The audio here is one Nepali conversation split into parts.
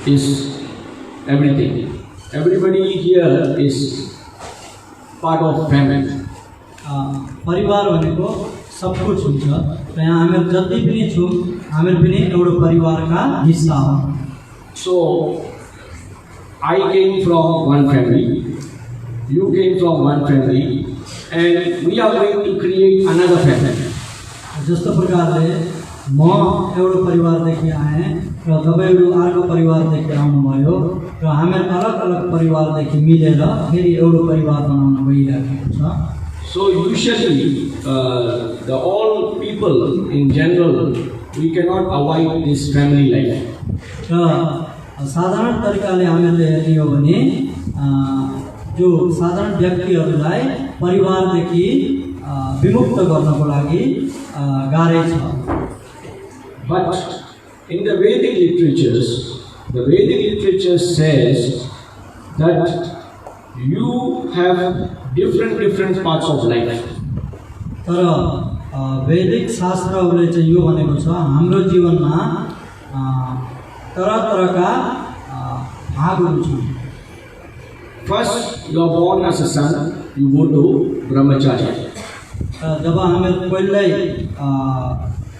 is everything. Everybody here is part of family. परिवार भनेको सब कुछ हुन्छ र यहाँ हामीहरु जति पनि छौं हामीहरु पनि एउटा परिवारका हिस्सा हो. So I came from one family, you came from one family, and we are going to create another family. जस्तो प्रकारले म एउटा परिवारदेखि आए र तपाईहरु अर्को परिवारदेखि आउनुभयो र हामी अलग-अलग परिवारदेखि मिलेर फेरि एउटा परिवार बनाउन गइरहेको छ. So usually the all people in general, we cannot avoid this family life. र साधारण तरिकाले हामीले हेर्ने हो भने जो साधारण व्यक्तिहरूलाई परिवारदेखि विमुक्त गर्नको लागि गाह्रो छ. But in the Vedic literature says that you have different parts of life. तर वैदिक शास्त्रहरूले चाहिँ यो भनेको छ हाम्रो जीवनमा तरह-तरहका भागहरू छन्. First, you are born as a son, you go to brahmacharya. जब हामी पहिल्यै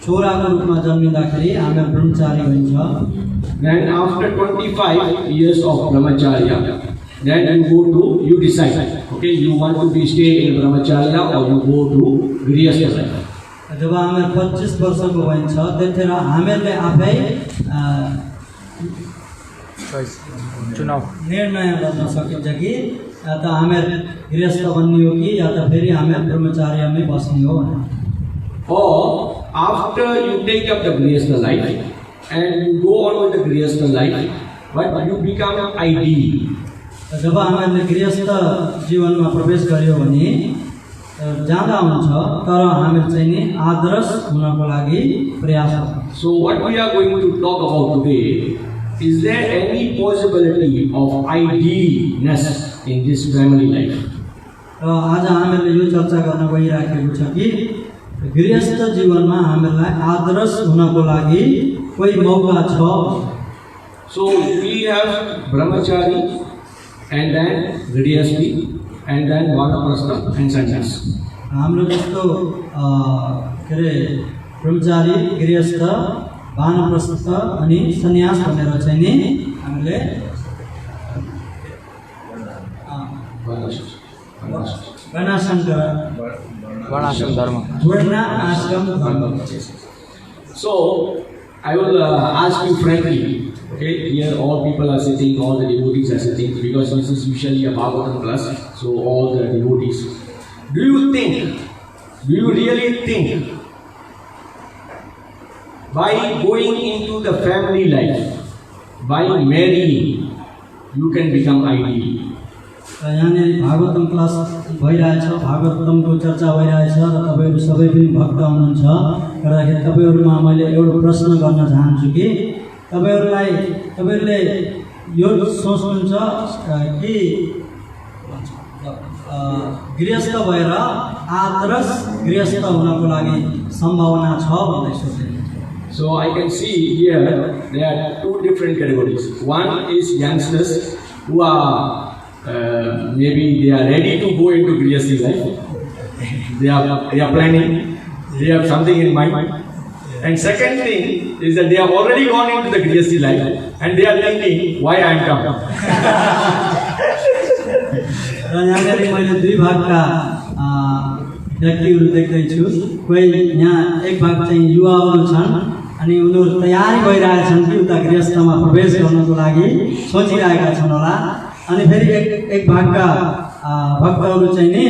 छोराको रूपमा जन्मिँदाखेरि हामी ब्रह्मचारी भइन्छ. Then after 25 years of brahmacharya, then you decide, okay, you want to stay in brahmacharya or you go to grihastha life. जब हामी 25 वर्षको भइन्छ त्यतिखेर हामीले आफै चुनाव निर्णय गर्न सकिन्छ कि या त हामी गृहस्थ बन्ने हो कि या त फेरि हामी ब्रह्मचार्यमै बस्ने हो. Or after you take up the grihastha life and you go on with the grihastha life, but you become ideal. जब हामीले गृहस्थ जीवनमा प्रवेश गर्यो भने जाँदा हुन्छ तर हामी चाहिँ नि आदर्श हुनको लागि प्रयास गर्छौं. So what we are going to talk about today, is there any possibility of idealness in this family life? र आज हामीले यो चर्चा गर्न गइराखेको छ कि गृहस्थ जीवनमा हामीलाई आदर्श हुनको लागि कुनै मौका छ. So we have brahmachari and then grihasthi and then vanaprastha and sannyas. हाम्रो जस्तो के रे ब्रह्मचारी गृहस्थ वानप्रस्थ अनि सन्यास भनेर चाहिँ नि हामीले वर्णाश्रम धर्म. So I will ask you frankly, okay, here all people are sitting, all the devotees are sitting, because this is usually a Bhagavatam class, so all the devotees. Do you really think, by going into the family life, by marrying, you can become ideal? यहाँनिर भागवतम क्लास भइरहेछ, भागवतमको चर्चा भइरहेछ र तपाईहरु सबै पनि भक्त हुनुहुन्छ र तपाईहरुमा मैले एउटा प्रश्न गर्न चाहन्छु कि तपाईहरुले यो सोच्नुहुन्छ कि गृहस्थ भएर आदर्श गृहस्थ हुनको लागि सम्भावना छ भन्दै सोच्नुहुन्छ? So I can see here there are two different categories. One is youngsters who are maybe they are ready to go into grihastha life. They are planning. They have something in mind. And second thing is that they have already gone into the grihastha life and they are thinking, why I am come. र यहाँनिर मैले दुई भागका व्यक्तिहरू देख्दैछु. कोही यहाँ एक भाग चाहिँ युवाहरू छन् अनि उनीहरू तयारी भइरहेछन् कि उता गृहस्थमा प्रवेश गर्नको लागि सोचिरहेका छन् होला. अनि फेरि एक भागका भक्तहरू चाहिँ नि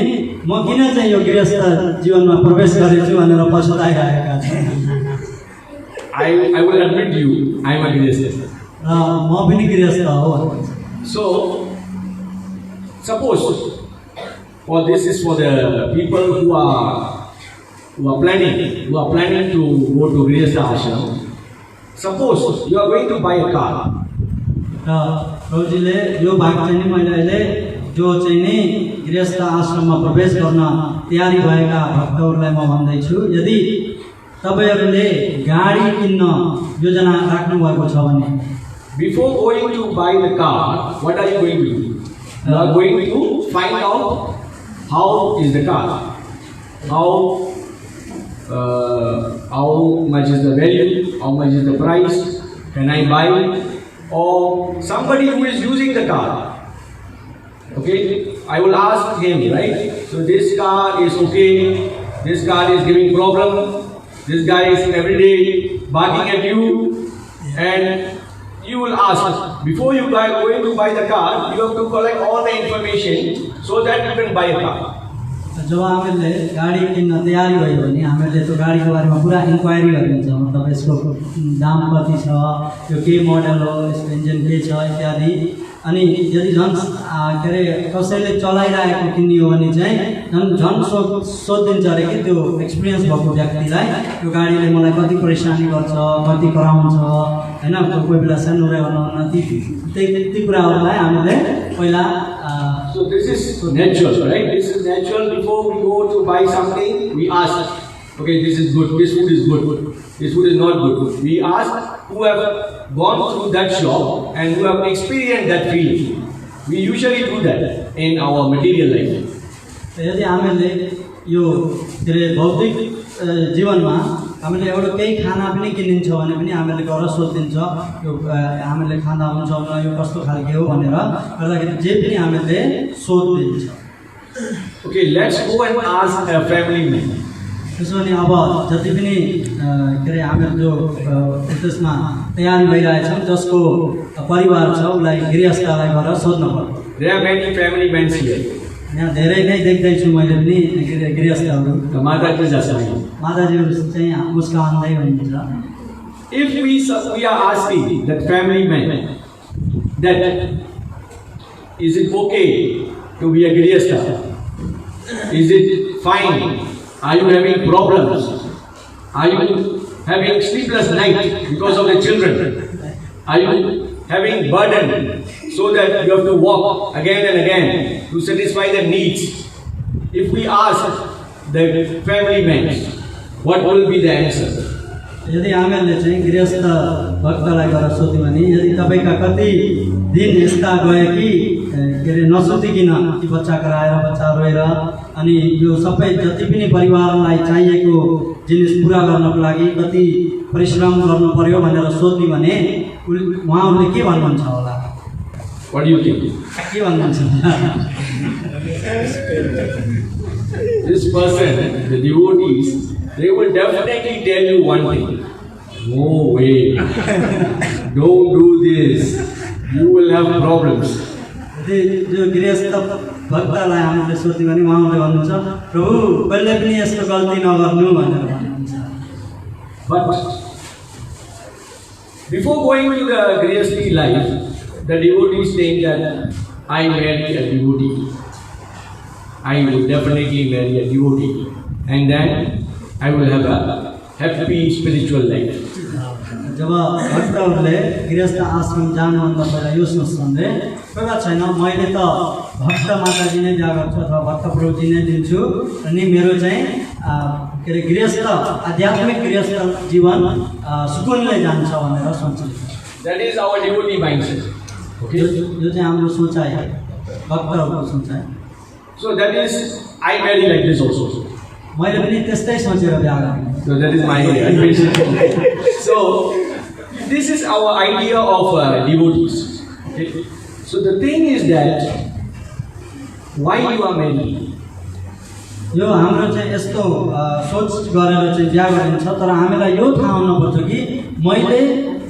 म किन चाहिँ यो गृहस्थ जीवनमा प्रवेश गरेछु भनेर पछुताइरहेका छन्. I will admit you, I am a grihastha. म पनि गृहस्थ हो. So suppose, well, this is for the people who are planning to go to grihastha ashram. Suppose you are going to buy a car. प्रभुजीले यो भाग चाहिँ नि मैले अहिले जो चाहिँ नि गृहस्थ आश्रममा प्रवेश गर्न तयारी भएका भक्तहरूलाई म भन्दैछु, यदि तपाईहरुले गाडी किन्न योजना राख्नु भएको छ भने before going to buy the car, what are you going to do? You are going to find out how is the car, how much is the value, how much is the price, can I buy, or somebody who is using the car. Okay, I will ask him, right? So this car is okay, this car is giving problem, this guy is every day barking at you, and you will ask, before you going to buy the car, you have to collect all the information so that you can buy a car. जब हामीले गाडी किन्न तयारी भयो भने हामीले त्यो गाडीको बारेमा पुरा इन्क्वायरी गरिन्छ, मतलब यसको दाम कति छ, यो के मोडल हो, यसको इन्जिन के छ इत्यादि। अनि यदि झन् के अरे कसैले चलाइरहेको किन्ने हो भने चाहिँ झन् सोधिदिन्छ अरे कि त्यो एक्सपिरियन्स भएको व्यक्तिलाई यो गाडीले मलाई कति परेशानी गर्छ, कति कराउँछ, होइन, कोही बेला सानोरे गर्नुहुन्न, ती कुराहरूलाई हामीले पहिला। So this is natural, right? This is natural. Before we go to buy something, we ask, okay, this is good, this food is good, this food is not good. We ask who have gone through that shop and who have experienced that feeling. We usually do that in our material life. यदि हामीले यो के अरे भौतिक जीवनमा हामीले एउटा केही खाना पनि किनिन्छ भने पनि हामीले गएर सोधिदिन्छ यो हामीले खाँदा हुन्छ न, यो कस्तो खालको हो भनेर गर्दाखेरि जे पनि हामीले सोधिदिन्छ। Okay, let's go and ask a family member. त्यसो भने अब जति पनि के अरे हामीहरू जो त्यसमा तयारी भइरहेछौँ जसको परिवार छ उसलाई गृहस्थलाई गएर सोध्न पर्छ। There are many family men here. यहाँ धेरै नै देख्दैछु मैले पनि गृहस्थहरू, माताजी जस्ता माताजीहरू चाहिँ मुस्काउँदै हुनुहुन्छ। If we are asking that family man that is it okay to be a grihastha? Is it fine? Are you having problems? Are you having sleepless night because of the children? Are you having burden so that you have to walk again and again to satisfy their needs? If we ask the family men, what will be the answer? यदि हामीहरूले चाहिँ गृहस्थ भक्तलाई गएर सोध्यो भने यदि तपाईँका कति दिन यस्ता गए कि के अरे नसोधिकन ती बच्चा कराएर बच्चा रोएर अनि यो सबै जति पनि परिवारलाई चाहिएको जिनिस पुरा गर्नको लागि कति परिश्रम गर्नु पर्यो भनेर सोध्ने भने उहाँहरूले के भन्नुहुन्छ होला? What do you think? के भन्नुहुन्छ? This person, the devotees, they will definitely tell you one thing. No way. Don't do this. You will have problems. जो गृहस्थ भक्तलाई हामीले सोध्यो भने उहाँले भन्नुहुन्छ प्रभु कहिले पनि यस्तो गल्ती नगर्नु भनेर भन्नुहुन्छ। But before going to the grihastha life, the devotees think that I marry a devotee. I will definitely marry a devotee, and then I will have a happy spiritual life. जब भक्तहरूले गृहस्थ आश्रम जानुभन्दा पहिला यो सोच्छन् कोही बात छैन, मैले त भक्त माताजी नै बिहा गर्छु अथवा भक्त प्रभुजी नै दिन्छु अनि मेरो चाहिँ के अरे गृहस्थ आध्यात्मिक गृहस्थ जीवन सुकुनले जान्छ भनेर सोच्छन्। That is our devotee mindset. Okay. यो चाहिँ हाम्रो सोचाइ हो, भक्तहरूको सोचाइ। So that is, I marry like this also. मैले पनि त्यस्तै सोचेर बिहा गरेँ। So that is my idea. So this is our idea of devotees. Okay? So the thing is that why you are married? यो हाम्रो चाहिँ यस्तो सोच गरेर चाहिँ बिहा गरिन्छ, तर हामीलाई यो थाहा हुनुपर्छ कि मैले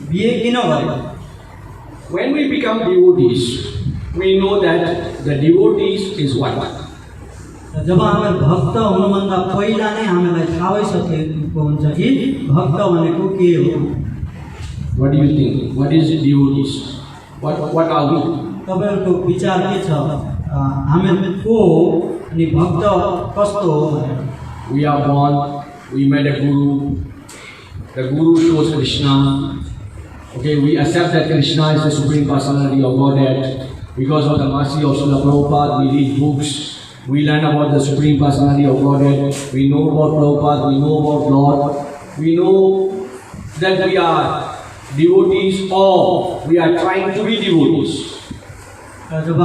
बिहे किन गरेँ। When we become devotees, we know that the devotees is what? जब हामी भक्त हुनुभन्दा पहिला नै हामीलाई थाहा भइसकेको हुन्छ कि भक्त भनेको के हो। What do you think? What is devotees? What are we? तपाईहरुको विचार के छ? हामी को हो अनि भक्त कस्तो हो भनेर? We are born, we met a guru, the guru shows Krishna. Okay, we accept that Krishna is the Supreme Personality of Godhead. Because of the mercy of Srila Prabhupada, we read books. We learn about the Supreme Personality of Godhead. We know about Prabhupada. We know about Lord. We know that we are devotees or we are trying to be devotees. र जब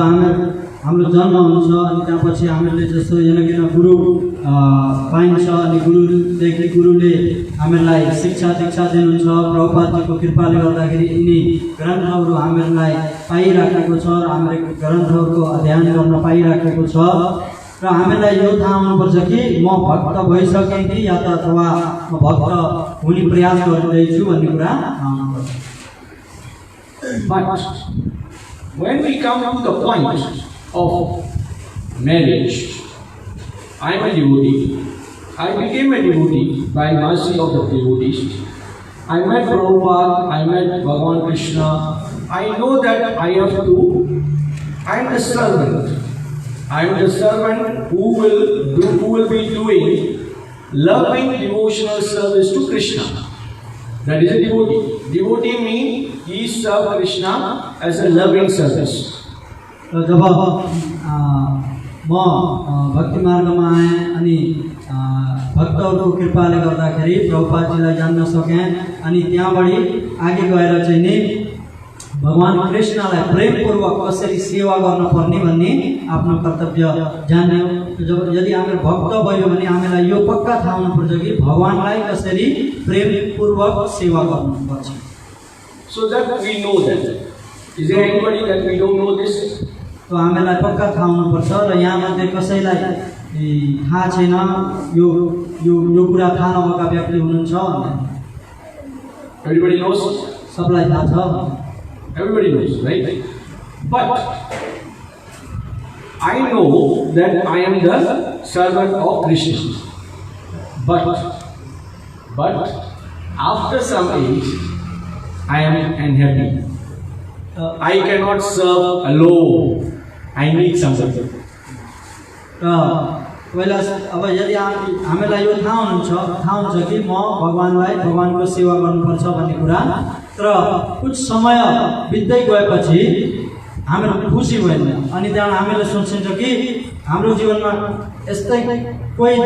हाम्रो जन्म हुन्छ अनि त्यसपछि हामीले जस्तो यहाँकिन गुरु पाइन्छ अनि गुरुले हामीलाई शिक्षा दीक्षा दिनुहुन्छ। प्रभुपादजीको कृपाले गर्दाखेरि यिनी ग्रन्थहरू हामीलाई पाइराखेको छ, हाम्रो ग्रन्थहरूको अध्ययन गर्न पाइराखेको छ र हामीलाई यो थाहा हुनुपर्छ कि म भक्त भइसकेँ कि या त अथवा म भक्त हुने प्रयास गरिरहेछु भन्ने कुरा आउनुपर्छ। But when we come to the point of marriage, I am a devotee. I became a devotee by mercy of the devotees. I met Prabhupada, I met Bhagavan Krishna. I know that I am the servant. I am the servant who will be doing loving devotional service to Krishna. That is a devotee. Devotee means he serves Krishna as a loving service. जब म भक्ति मार्गमा आएँ अनि भक्तहरूको कृपाले गर्दाखेरि प्रभुपादजीलाई जान्न सकेँ अनि त्यहाँबाट आगे गएर चाहिँ नि भगवान कृष्णलाई प्रेमपूर्वक कसरी सेवा गर्नुपर्ने भन्ने आफ्नो कर्तव्य जान्यौँ। जब यदि हामी भक्त भयो भने हामीलाई यो पक्का थाहा हुनुपर्छ कि भगवानलाई कसरी प्रेमपूर्वक सेवा गर्नुपर्छ। So that we know that. Is there anybody that we don't know this? तो हामीलाई पक्का थाहा हुनुपर्छ र यहाँमध्ये कसैलाई थाहा छैन यो यो यो कुरा थाहा नभएका व्यक्ति हुनुहुन्छ भने Everybody knows? सबलाई थाहा छ। Everybody knows, right? But I know that I am the servant of Krishna. But after some age, I am unhappy. I cannot serve alone. I need somebody. पहिला अब यदि हामीलाई यो थाहा हुन्छ कि म भगवानको सेवा गर्नुपर्छ भन्ने कुरा, तर कुछ समय बित्दै गएपछि हामीलाई खुसी भएन अनि त्यहाँबाट हामीले सोचिन्छ कि हाम्रो जीवनमा यस्तै कोही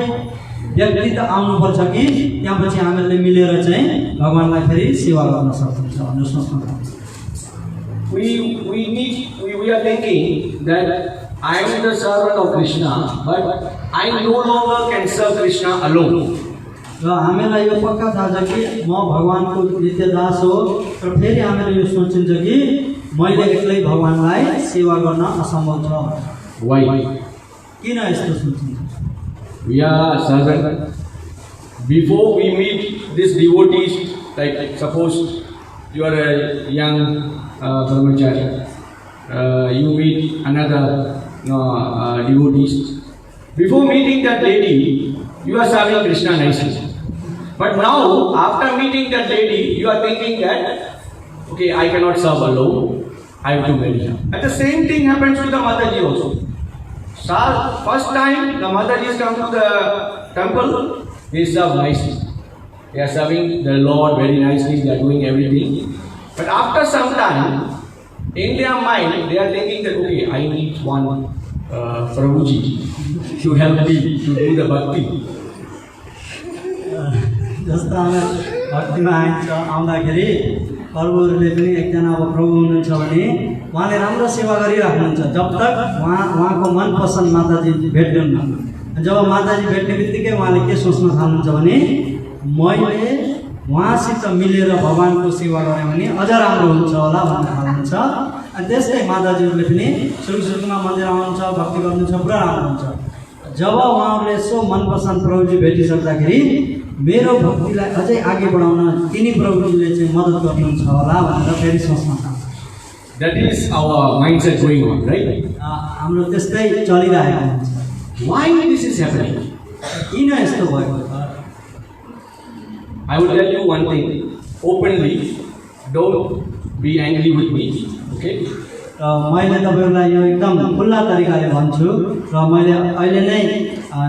व्यक्ति त आउनुपर्छ कि त्यहाँपछि हामीले मिलेर चाहिँ भगवानलाई फेरि सेवा गर्न सकिन्छ भन्ने सोच्नु। We are thinking that I am the servant of Krishna, but I no longer can serve Krishna alone. र हामीलाई यो पक्का थाहा छ कि म भगवानको नित्य दास हो, तर फेरि हामीले यो सोचिन्छ कि मैले एक्लै भगवानलाई सेवा गर्न असम्भव छ। Why? किन यस्तो सोचिन्छ? We are servant. Before we meet these devotees, like suppose you are a young brahmachari, you meet another devotees. Before meeting that lady, you are serving Krishna nicely. But now, after meeting that lady, you are thinking that, okay, I cannot serve alone, I have to marry her. And the same thing happens to the Mataji also. First time the Matajis come to the temple, they serve nicely. They are serving the Lord very nicely, they are doing everything. But after some time, in their mind, they are thinking that, okay, I need one Prabhuji to help me to do the bhakti. जस्तो हामी भक्तिमा आउँदाखेरि प्रभुहरूले पनि एकजना अब प्रभु हुनुहुन्छ भने उहाँले राम्रो सेवा गरिराख्नुहुन्छ जब तक उहाँको मनपसन्द माताजी भेट्नुहुन्न। जब माताजी भेट्ने बित्तिकै उहाँले के सोच्न थाल्नुहुन्छ भने मैले उहाँसित मिलेर भगवानको सेवा गरेँ भने अझ राम्रो हुन्छ होला भन्ने थाल्नुहुन्छ। अनि त्यस्तै माताजीहरूले पनि सुरुमा मन्दिर आउनुहुन्छ, भक्ति गर्नुहुन्छ, पुरा राम्रो हुन्छ। जब उहाँहरूले यसो मनपसन्द प्रभुजी भेटिसक्दाखेरि मेरो भक्तिलाई अझै अघि बढाउन तिनी प्रभुजीले चाहिँ मद्दत गर्नुहुन्छ होला भनेर फेरि सोच्न थाल्छ। That is our mindset going on, right? हाम्रो त्यस्तै चलिरहेको हुन्छ। Why this is happening? किन यस्तो भएको? I will tell you one thing openly. Don't be angry with me, okay? मैले तपाईहरुलाई यो एकदम खुल्ला तरिकाले भन्छु र मैले अहिले नै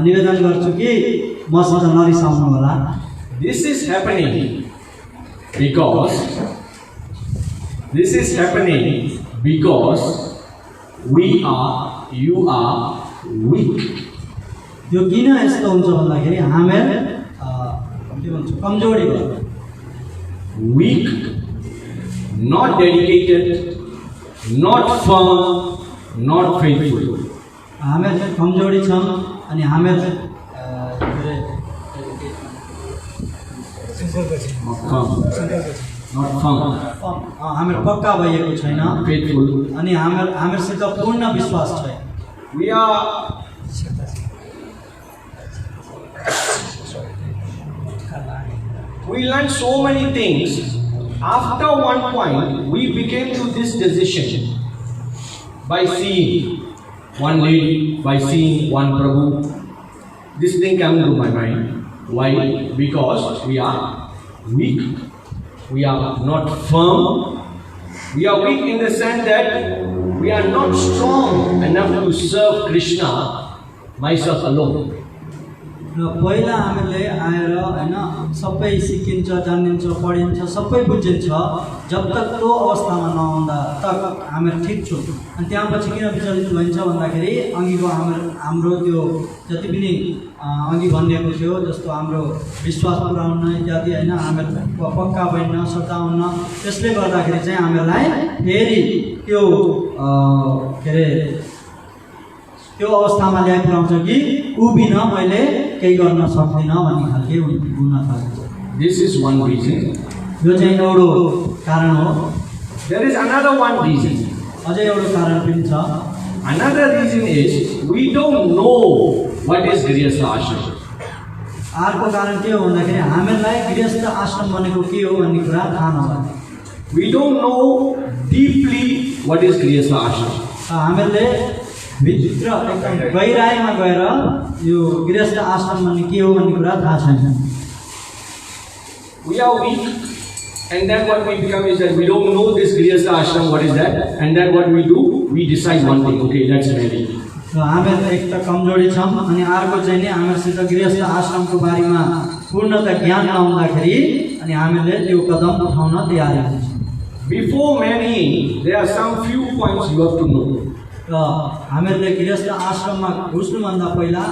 निवेदन गर्छु कि मसित नरिसाउनु होला। This is happening because you are weak. यो किन यस्तो हुन्छ भन्दाखेरि हामी के भन्छ कमजोरी भयो। Weak not dedicated, not firm, not faithful. हामीहरू चाहिँ कमजोरी छौँ अनि हामीहरू चाहिँ Not firm, हामीहरू पक्का भइएको छैन faithful. अनि हामीहरूसित पूर्ण विश्वास छैन। We learned so many things. After one point, we became to this decision by seeing one lady, by seeing one Prabhu. This thing came to my mind. Why? Because we are weak. We are not firm. We are weak in the sense that we are not strong enough to serve Krishna myself alone. र पहिला हामीले आएर हैन सबै सिकिन्छ, जानिन्छ, पढिन्छ, सबै बुझिन्छ, जब तक त्यो अवस्थामा नआउँदा तक हामीहरू ठिक छौँ। अनि त्यहाँपछि किन विचलित भइन्छ भन्दाखेरि अघिको हाम्रो त्यो जति पनि अघि भनिएको थियो जस्तो हाम्रो विश्वास पुऱ्याउन इत्यादि हैन हामीहरू पक्का भएन, सताउन, त्यसले गर्दाखेरि चाहिँ हामीहरूलाई फेरि त्यो के अरे त्यो अवस्थामा ल्याइ पुऱ्याउँछ कि उभिन मैले केही गर्न सक्दिनँ भन्ने खालके हुन थाल्छ। This is one reason. यो चाहिँ एउटा कारण हो। There is another one reason. अझै एउटा कारण पनि छ। Another reason is we don't know what is Grihastha Ashram. अर्को कारण के हो भन्दाखेरि हामीलाई गृहस्थ आश्रम भनेको के हो भन्ने कुरा थाहा नभन्छ। We don't know deeply what is Grihastha Ashram. हामीले भित्र एकदम गहिराइमा गएर यो गृहस्थ आश्रम भन्ने के हो भन्ने कुरा थाहा छैन। We are weak, and then what we become is that we don't know this Grihastha Ashram, what is that, and then what we do, we decide one thing, okay, let's marry. र हामीहरू एक त कमजोरी छौँ अनि अर्को चाहिँ नि हामीहरूसित गृहस्थ आश्रमको बारेमा पूर्णतः ज्ञान नहुँदाखेरि अनि हामीले त्यो कदम उठाउन तयार हुन्छौँ। Before marrying, there are some few points you have to know. र हामीहरूले गृहस्थ आश्रममा घुस्नुभन्दा पहिला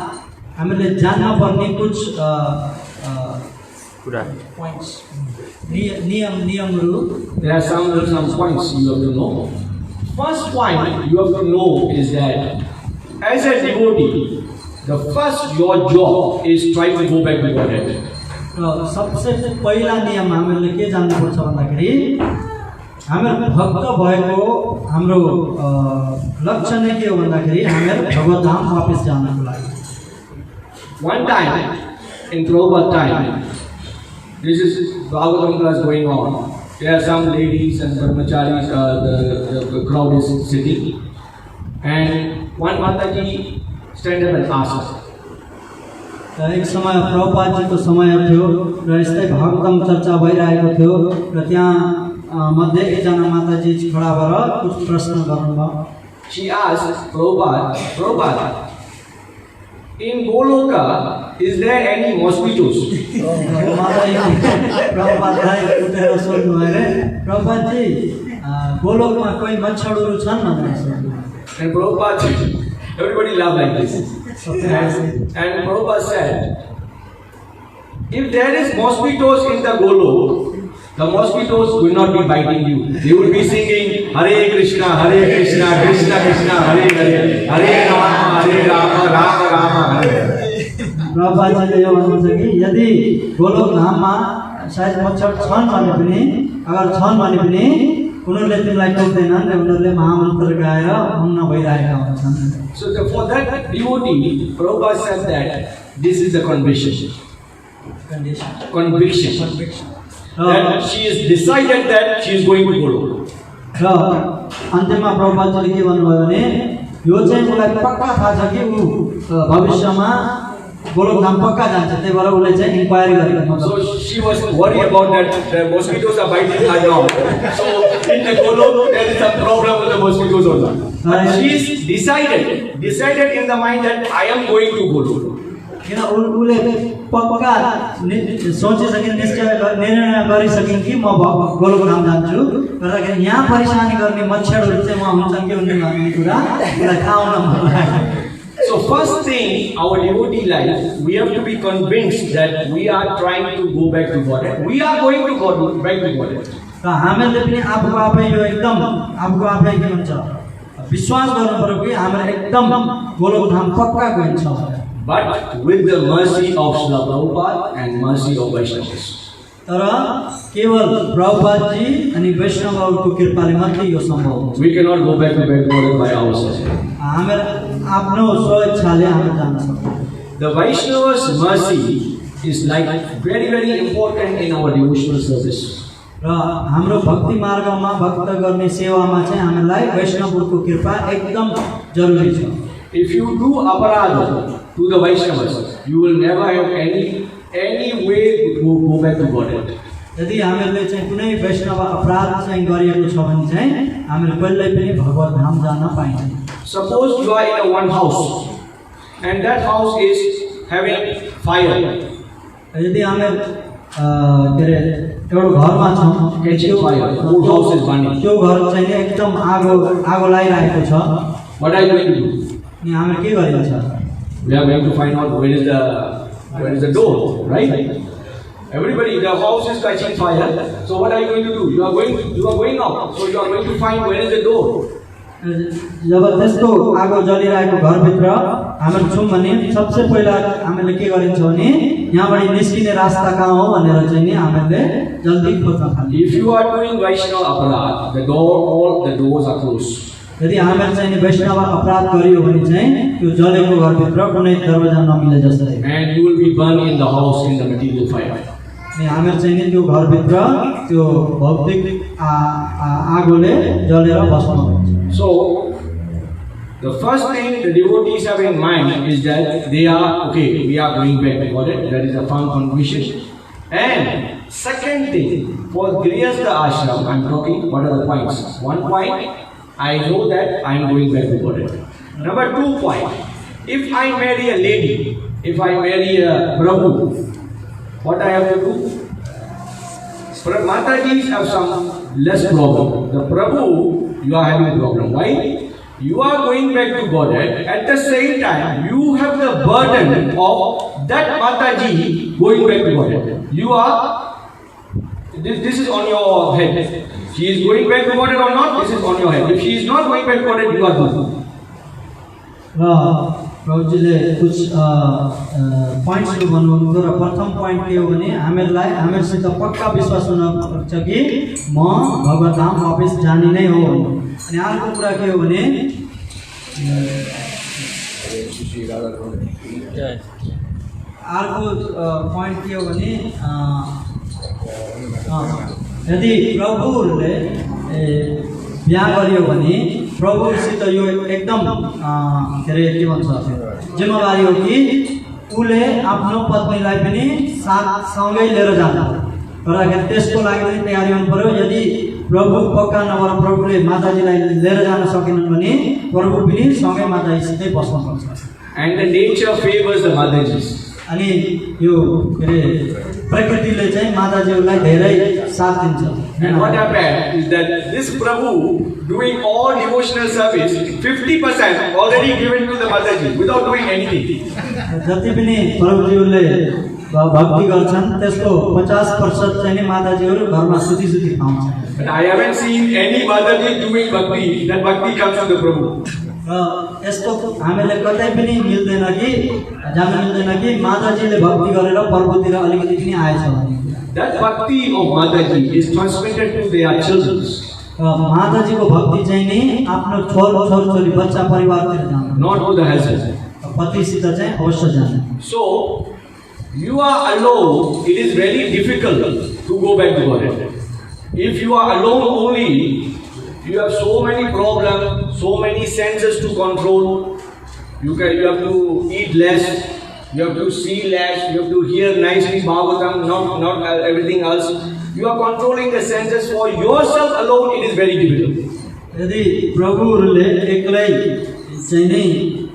हामीले जान्न पर्ने कुछ नियमहरू। There are some points you have to know. First point you have to know is that as a devotee, the first your job is try to go back to Godhead. र सबसे पहिला नियम हामीहरूले के जान्नुपर्छ भन्दाखेरि हामीहरू भक्त भएको हाम्रो लक्ष्य नै के हो भन्दाखेरि हामीहरू भगवतधाम वापस जानको लागि। One time in Prabhupada time, this is Bhagavatam class going on. There are some ladies and brahmacharis, the crowd is sitting, and one Mataji stand up and asked. एक समय प्रभुपादजीको समय थियो र यस्तै भागवतम चर्चा भइरहेको थियो र त्यहाँ मध्ये एकजना माताजी खडा भएर कुछ प्रश्न गर्नुभयो। She asked Prabhupada, in Goloka, is there any mosquitoes? प्रभुपादलाई उठेर सोध्नुभयो रे, प्रभुपादजी गोलोकमा कोही मच्छरहरू छन् भनेर सोध्नुभयो। And Prabhupada, everybody laughed like this. And Prabhupada said, if there is mosquitoes in the Golok, the mosquitoes will not be biting you. They will be singing Hare Krishna, Krishna Krishna, Hare Hare, Hare Rama, Rama Rama, Hare. प्रभुपादजीले यो भन्नुहुन्छ कि यदि गोलोक धाममा सायद मच्छर छन् भने पनि अगर छन् भने पनि उनीहरूले तिमीलाई टोक्दैनन् र उनीहरूले महामन्त्र गाएर मग्न भइरहेका हुन्छन्। So for that devotee, Prabhupada said that this is the conviction. That she is decided that she is going to Golok. र अन्त्यमा प्रभुपादजीले के भन्नुभयो भने यो चाहिँ मलाई पक्का थाहा छ कि ऊ भविष्यमा गोलोक धाम पक्का जान्छ, त्यही भएर उसले चाहिँ इन्क्वायरी गरेको। So she was worried about that the mosquitoes are biting her now. So in the Golok there is some problem with the mosquitoes also. But she is decided in the mind that I am going to Golok. किन उसले पक्का सोचिसकिन्, निर्णय गरिसकिन् कि म गोलोक धाम जान्छु, गर्दाखेरि यहाँ परेशानी गर्ने मच्छरहरू चाहिँ म हुन्छन् कि हुँदैन भन्ने कुरा उसलाई थाहा हुन मन लाग्यो। So first thing, our devotee life, we have to be convinced that we are trying to go back to Godhead. We are going to go back to Godhead. र र हामीले पनि आफूको आफै यो एकदम आफूको आफै के भन्छ विश्वास गर्नु पर्यो कि हाम्रो एकदम गोलोकधाम पक्का गइन्छ भनेर। But with the mercy of Srila Prabhupada and mercy of Vaishnavas. तर केवल प्रभुपादजी अनि वैष्णवहरूको कृपाले मात्रै यो सम्भव हुन्छ। We cannot go back to backward by ourselves. हाम्रो आफ्नो स्वेच्छाले हामी जान सक्दैनौँ। The Vaishnavas' mercy is like very important in our devotional service. र हाम्रो भक्ति मार्गमा भक्त गर्ने सेवामा चाहिँ हामीलाई वैष्णवहरूको कृपा एकदम जरुरी छ। If you do aparadha to the Vaishnavas, you will never have any way to go back to Godhead. यदि हामीले चाहिँ कुनै वैष्णव अपराध चाहिँ गरिएको छ भने चाहिँ हामीले कहिल्यै पनि भगवत धाम जान पाइँदैन। Suppose you are in a one house and that house is having fire. यदि हामी के अरे एउटा घरमा छौँ, Catching fire. Whole house is burning. त्यो घर चाहिँ एकदम आगो लागिरहेको छ, What are you going to do? अनि हामीले के गरिन्छ? We are going to find out where is the door, right? Everybody, the house is catching fire. So what are you going to do? You are going out. So you are going to find where is the door. जब त्यस्तो आगो जलिरहेको घरभित्र हामी छौँ भने सबसे पहिला हामीले के गरिन्छ भने यहाँबाट निस्किने रास्ता कहाँ हो भनेर चाहिँ नि हामीले जल्दी खोज्न थाल्छौँ। If you are doing Vaishnava aparadha, all the doors are closed. यदि हामीले चाहिँ नि वैष्णव अपराध गरियो भने चाहिँ त्यो जलेको घरभित्र कुनै दरवाजा नमिले जस्तै, And you will be burned in the house in the material fire. अनि हामीले चाहिँ नि त्यो घरभित्र त्यो भौतिक आगोले जलेर बस्नु हुन्छ। So, the first thing the devotees have in mind is that they are, okay, we are going back to Godhead. That is a firm conviction. And second thing, for Grihastha ashram, I am talking, what are the points? One point, I know that I am going back to Godhead. Number 2 point, if I marry a lady, if I marry a Prabhu, what I have to do? Matajis have some less problem. The Prabhu, you are having a problem. Why? You are going back to Godhead. At the same time, you have the burden of that Mataji going back to Godhead. You are, this is on your head. She is going back to Godhead or not, this is on your head. If she is not going back to Godhead, you are good. प्रभुजीले कुछ पोइन्ट्सहरू भन्नुभयो र प्रथम पोइन्ट के हो भने हामीसित पक्का विश्वास हुनुपर्छ कि म भगवत धाम वापस जाने नै हो। अनि अर्को कुरा के हो भने अर्को पोइन्ट के हो भने यदि प्रभुले बिहा गरियो भने प्रभुसित यो एकदम के अरे के भन्छ जिम्मेवारी हो कि उसले आफ्नो पत्नीलाई पनि सँगै लिएर जान्छ र त्यसको लागि पनि तयारी हुनु पर्यो। यदि प्रभु पक्का नभएर प्रभुले माताजीलाई लिएर जान सकेनन् भने प्रभु पनि सँगै माताजीसितै बस्नुपर्छ। And the nature favors the Matajis. अनि यो के अरे प्रकृतिले चाहिँ माताजीहरूलाई धेरै साथ दिन्छ। And what happened is that this Prabhu doing all devotional service, 50% already given to the Mataji without doing anything. जति पनि प्रभुजीहरूले भक्ति गर्छन् त्यसको 50% चाहिँ नि माताजीहरू घरमा सुती पाउँछन्। But I haven't seen any Mataji doing bhakti, that bhakti comes to the Prabhu. यस्तो हामीले कतै पनि मिल्दैन कि जान मिल्दैन कि माताजीले भक्ति गरेर प्रभुतिर अलिकति पनि आएछ भने That bhakti of Mataji is transmitted to their children. माताजीको भक्ति चाहिँ नि आफ्नो छोरी बच्चा परिवारतिर जान्छ, Not to the husband. पतिसित चाहिँ अवश्य जान्छ। So, you are alone, it is very difficult to go back to Godhead. If you are alone only, you have so many problems, so many senses to control. You have to eat less, you have to see less, you have to hear nicely Bhagavatam, not everything else. You are controlling the senses for yourself alone, it is very difficult. यदि प्रभुहरूले एक्लै चाहिँ नै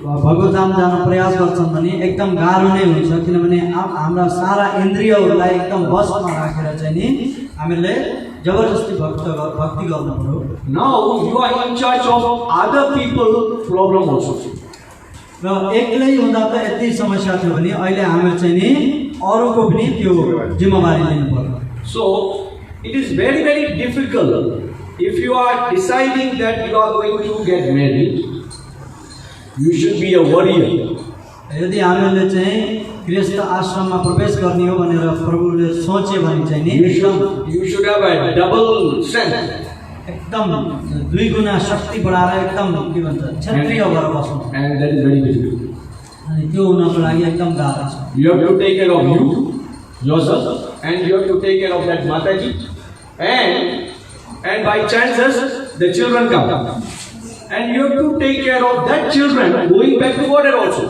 भगवत धाम जान प्रयास गर्छन् भने एकदम गाह्रो नै हुन्छ, किनभने हाम्रा सारा इन्द्रियहरूलाई एकदम बसमा राखेर चाहिँ नि हामीले जबरजस्ती भक्ति गर्नु पर्यो। Now you are in charge of other people's problem also. र एक्लै हुँदा त यति समस्या थियो भने अहिले हामी चाहिँ नि अरूको पनि त्यो जिम्मेवारी लिनु पर्यो। So it is very, very difficult. If you are deciding that you are going to get married, you should be a warrior. यदि हामीले चाहिँ गृहस्थ आश्रममा प्रवेश गर्ने हो भनेर प्रभुले सोचे भने चाहिँ नि You should have a double strength. एकदम दुई गुना शक्ति बढाएर एकदम के भन्छ क्षत्रिय भएर बस्नु And that is very difficult. अनि त्यो हुनको लागि एकदम गाह्रो छ You have to take care of you, yourself, and you have to take care of that Mataji. And by chances, the children come. And you have to take care of that children going back to water also.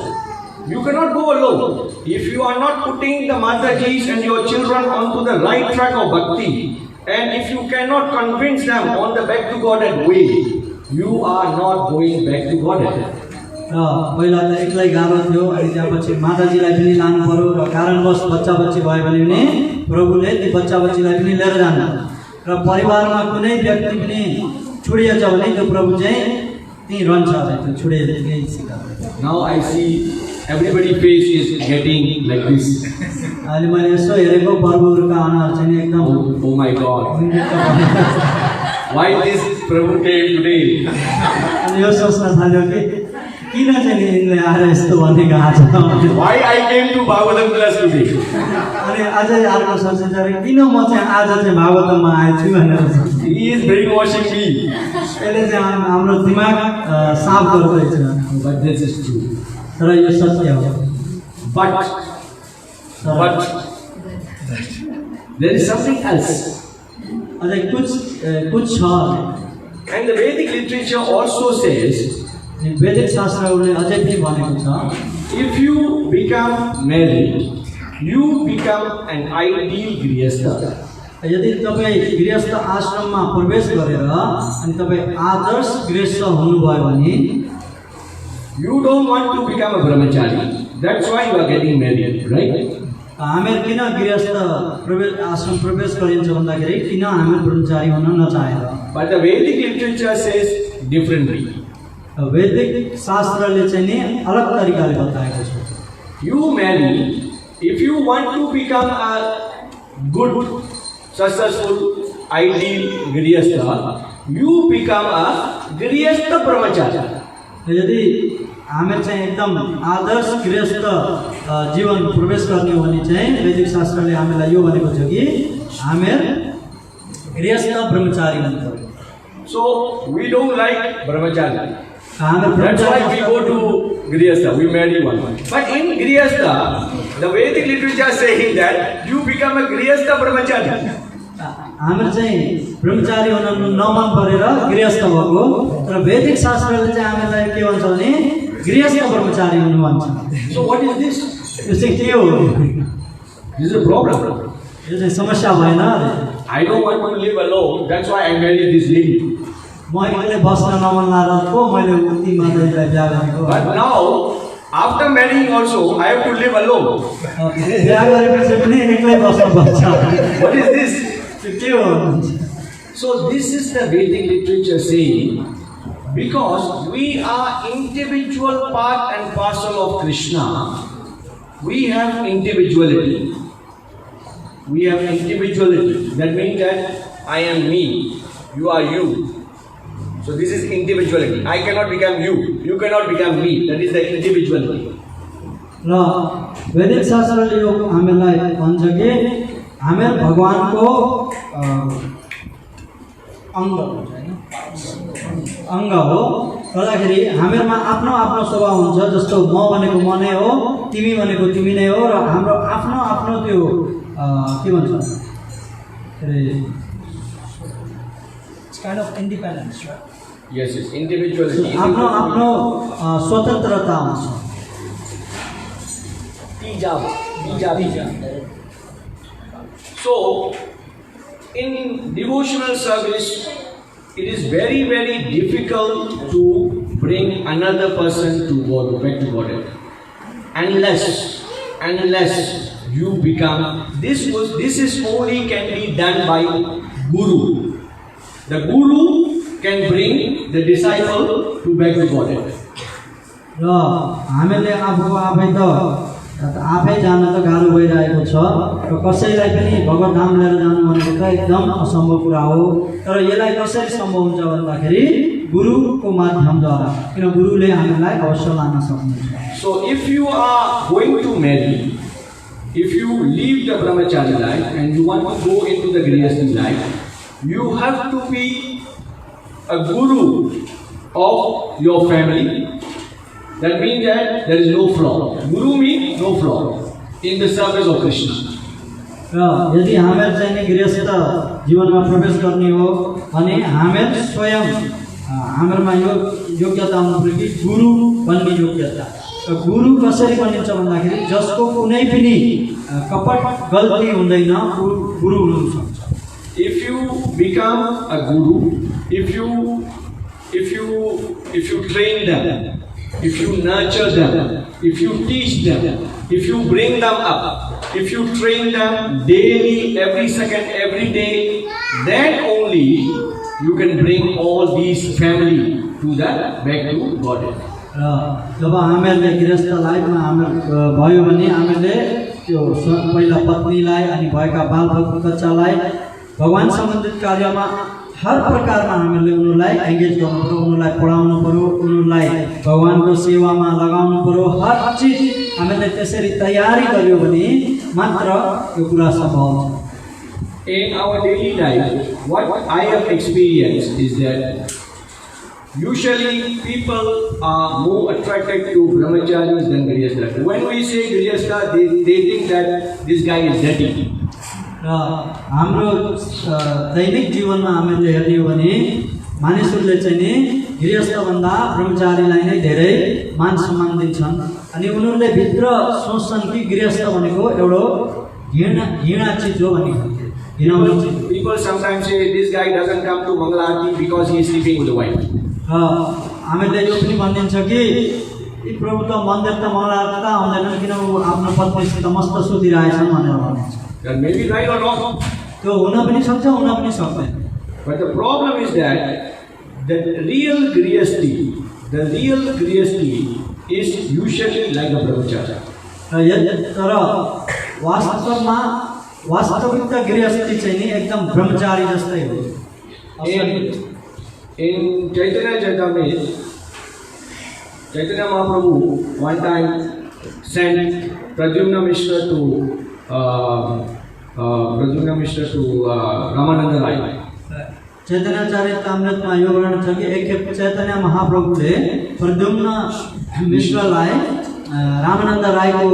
You cannot go alone. If you are not putting the Matajis and your children onto the right track of bhakti, and if you cannot convince them on the back to Godhead way, you are not going back to Godhead. र पहिला त एक्लै गाह्रो थियो अनि त्यसपछि माताजीलाई पनि लानु पर्यो र कारणवश बच्चा बच्ची भयो भने पनि प्रभुले ती बच्चा बच्चीलाई पनि लिएर जानु र परिवारमा कुनै व्यक्ति पनि छुडिएछ भने त्यो प्रभु चाहिँ त्यहीँ रहन्छ अरे त्यो छुडिएकै सिका Now I see everybody's face is getting like this. अहिले मैले यसो हेरेको प्रभुहरूका अनुहार चाहिँ एकदम Oh my God. Why this Prabhu came today? अनि यो सोच्न थाल्यो कि किन चाहिँ नि यिनले आएर यस्तो भनेको आज Why I came to Bhagavatam class today? अनि अझै अर्को सोच्छ किन म चाहिँ आज चाहिँ भागवतममा आएछु भनेर He is brainwashing me. यसले चाहिँ हाम्रो दिमाग साफ गर्दैछ But this is true. तर यो सत्य हो But there is something else. अझै कुछ छ And the Vedic literature also says, वैदिक शास्त्रहरूले अझै पनि भनेको छ if you become married, you become an ideal grihastha. यदि तपाईँ गृहस्थ आश्रममा प्रवेश गरेर अनि तपाईँ आदर्श गृहस्थ हुनुभयो भने You don't want to become a brahmachari. That's why you are getting married, right? हामीहरू किन गृहस्थ आश्रम प्रवेश गरिन्छ भन्दाखेरि किन हामीहरू ब्रह्मचारी हुन नचाहेर But the Vedic literature says differently. वैदिक शास्त्रले चाहिँ नि अलग तरिकाले बताएको छ You marry, if you want to become a good, successful, ideal grihastha, you become a grihastha brahmachari. यदि हामी चाहिँ एकदम आदर्श गृहस्थ जीवन प्रवेश गर्ने हो भने चाहिँ वैदिक शास्त्रले हामीलाई यो भनेको छ कि हामीहरू गृहस्थ ब्रह्मचारी हुनु पर्यो So we don't like brahmachari. हामीहरू That's why we Brahmachari go to grihastha, we marry one. But in grihastha, the Vedic literature is saying that you become a grihastha brahmachari. हामीहरू चाहिँ ब्रह्मचारी हुन नमन परेर गृहस्थ भएको तर वैदिक शास्त्रले चाहिँ हामीलाई के भन्छ भने गृहस्थ ब्रह्मचारी हुनु भन्छ So what is this? यो चाहिँ के हो This is a problem. यो चाहिँ समस्या भएन I don't want to live alone. That's why I married this lady. म एक्लै बस्न नमन लागेको मैले उति माताजीलाई बिहा गरेको But now, after marrying also, I have to live alone. बिहा गरेपछि पनि एक्लै बस्नुपर्छ What is this? त्यो के हो So this is the Vedic literature saying, because we are individual part and parcel of Krishna, we have individuality. We have individuality. That means that I am me, you are you. So this is individuality. I cannot become you, you cannot become me. That is the individuality. र वैदिक शास्त्रले यो हामीलाई भन्छ कि हामीहरू भगवानको अङ्ग हो गर्दाखेरि हामीहरूमा आफ्नो आफ्नो स्वभाव हुन्छ जस्तो म भनेको म नै हो तिमी भनेको तिमी नै हो र हाम्रो आफ्नो आफ्नो त्यो के भन्छ kind of independence Yes, yes, individuality. आफ्नो आफ्नो स्वतन्त्रता हुन्छ So, in devotional service, it is very, very difficult to bring another person to God, back to God. Unless you become, this is only can be done by Guru. The Guru can bring the disciple to back to God. र हामीले आफूको आफै त आफै जान त गाह्रो भइरहेको छ र कसैलाई पनि भगवत धाम लिएर जानु भनेको त एकदम असम्भव कुरा हो। तर यसलाई कसरी सम्भव हुन्छ भन्दाखेरि गुरुको माध्यमद्वारा, किन गुरुले हामीलाई अवश्य लान सक्नुहुन्छ। So if you are going to marry, if you leave the brahmachari life and you want to go into the grihastha life, you have to be a guru of your family. That means that there is no flaw. Guru means no flaw in the service of Krishna. र यदि हामीहरू चाहिँ नि गृहस्थ जीवनमा प्रवेश गर्ने हो भने हामीहरू स्वयं हामीहरूमा यो योग्यता हुनुपर्यो कि गुरु बन्ने योग्यता। र गुरु कसरी बनिन्छ भन्दाखेरि जसको कुनै पनि कपट गल्ती हुँदैन, गुरु हुनु सक्छ। If you become a guru, if you train them, if you nurture them, if you teach them, if you bring them up, if you train them daily, every second, every day, then only you can bring all these family to the back to Godhead. र जब हामीहरूले गृहस्थ लाइफमा हाम्रो भयो भने हामीले त्यो पहिला पत्नीलाई अनि भएका बाल बच्चालाई भगवान सम्बन्धित कार्यमा हर प्रकारमा हामीले उनीहरूलाई एङ्गेज गर्नु पर्यो, उनीहरूलाई पढाउनु पर्यो, उनीहरूलाई भगवानको सेवामा लगाउनु पर्यो। हर चिज हामीले त्यसरी तयारी गर्यो भने मात्र यो कुरा सम्भव हुन्छ। In our daily life, what I have experienced is that usually people are more attracted to brahmacharis than grihastha. When we say grihastha, they think that this guy is dirty. र हाम्रो दैनिक जीवनमा हामीले हेर्ने हो भने मानिसहरूले चाहिँ नि गृहस्थभन्दा ब्रह्मचारीलाई नै धेरै मान सम्मान दिन्छन्। अनि उनीहरूले भित्र सोच्छन् कि गृहस्थ भनेको एउटा घृणा चिज हो भन्ने खालको घिनाउने चिज। People sometimes say this guy doesn't come to Mangala Aarti because he is sleeping with the wife. हामीले यो पनि भनिदिन्छ कि यी प्रभु त मन्दिर त मङ्गला आरती त आउँदैनन् किन ऊ आफ्नो पत्नीसित मस्त सुतिरहेछन् भनेर भनिन्छ। That may be right or wrong. त्यो हुन पनि सक्छ, हुन पनि सक्दैन। But the problem is that the real grihastha is usually like a brahmachari. तर वास्तवमा वास्तविक गृहस्थी चाहिँ नि एकदम ब्रह्मचारी जस्तै हो। In Chaitanya Charitamrita, Chaitanya Mahaprabhu one time sent Pradyumna Mishra to Ramananda Rai. Chaitanya चरितामृतमा यो वर्णन छ कि एकखेप चैतन्य महाप्रभुले प्रद्युम्न मिश्रलाई रामानन्द राईको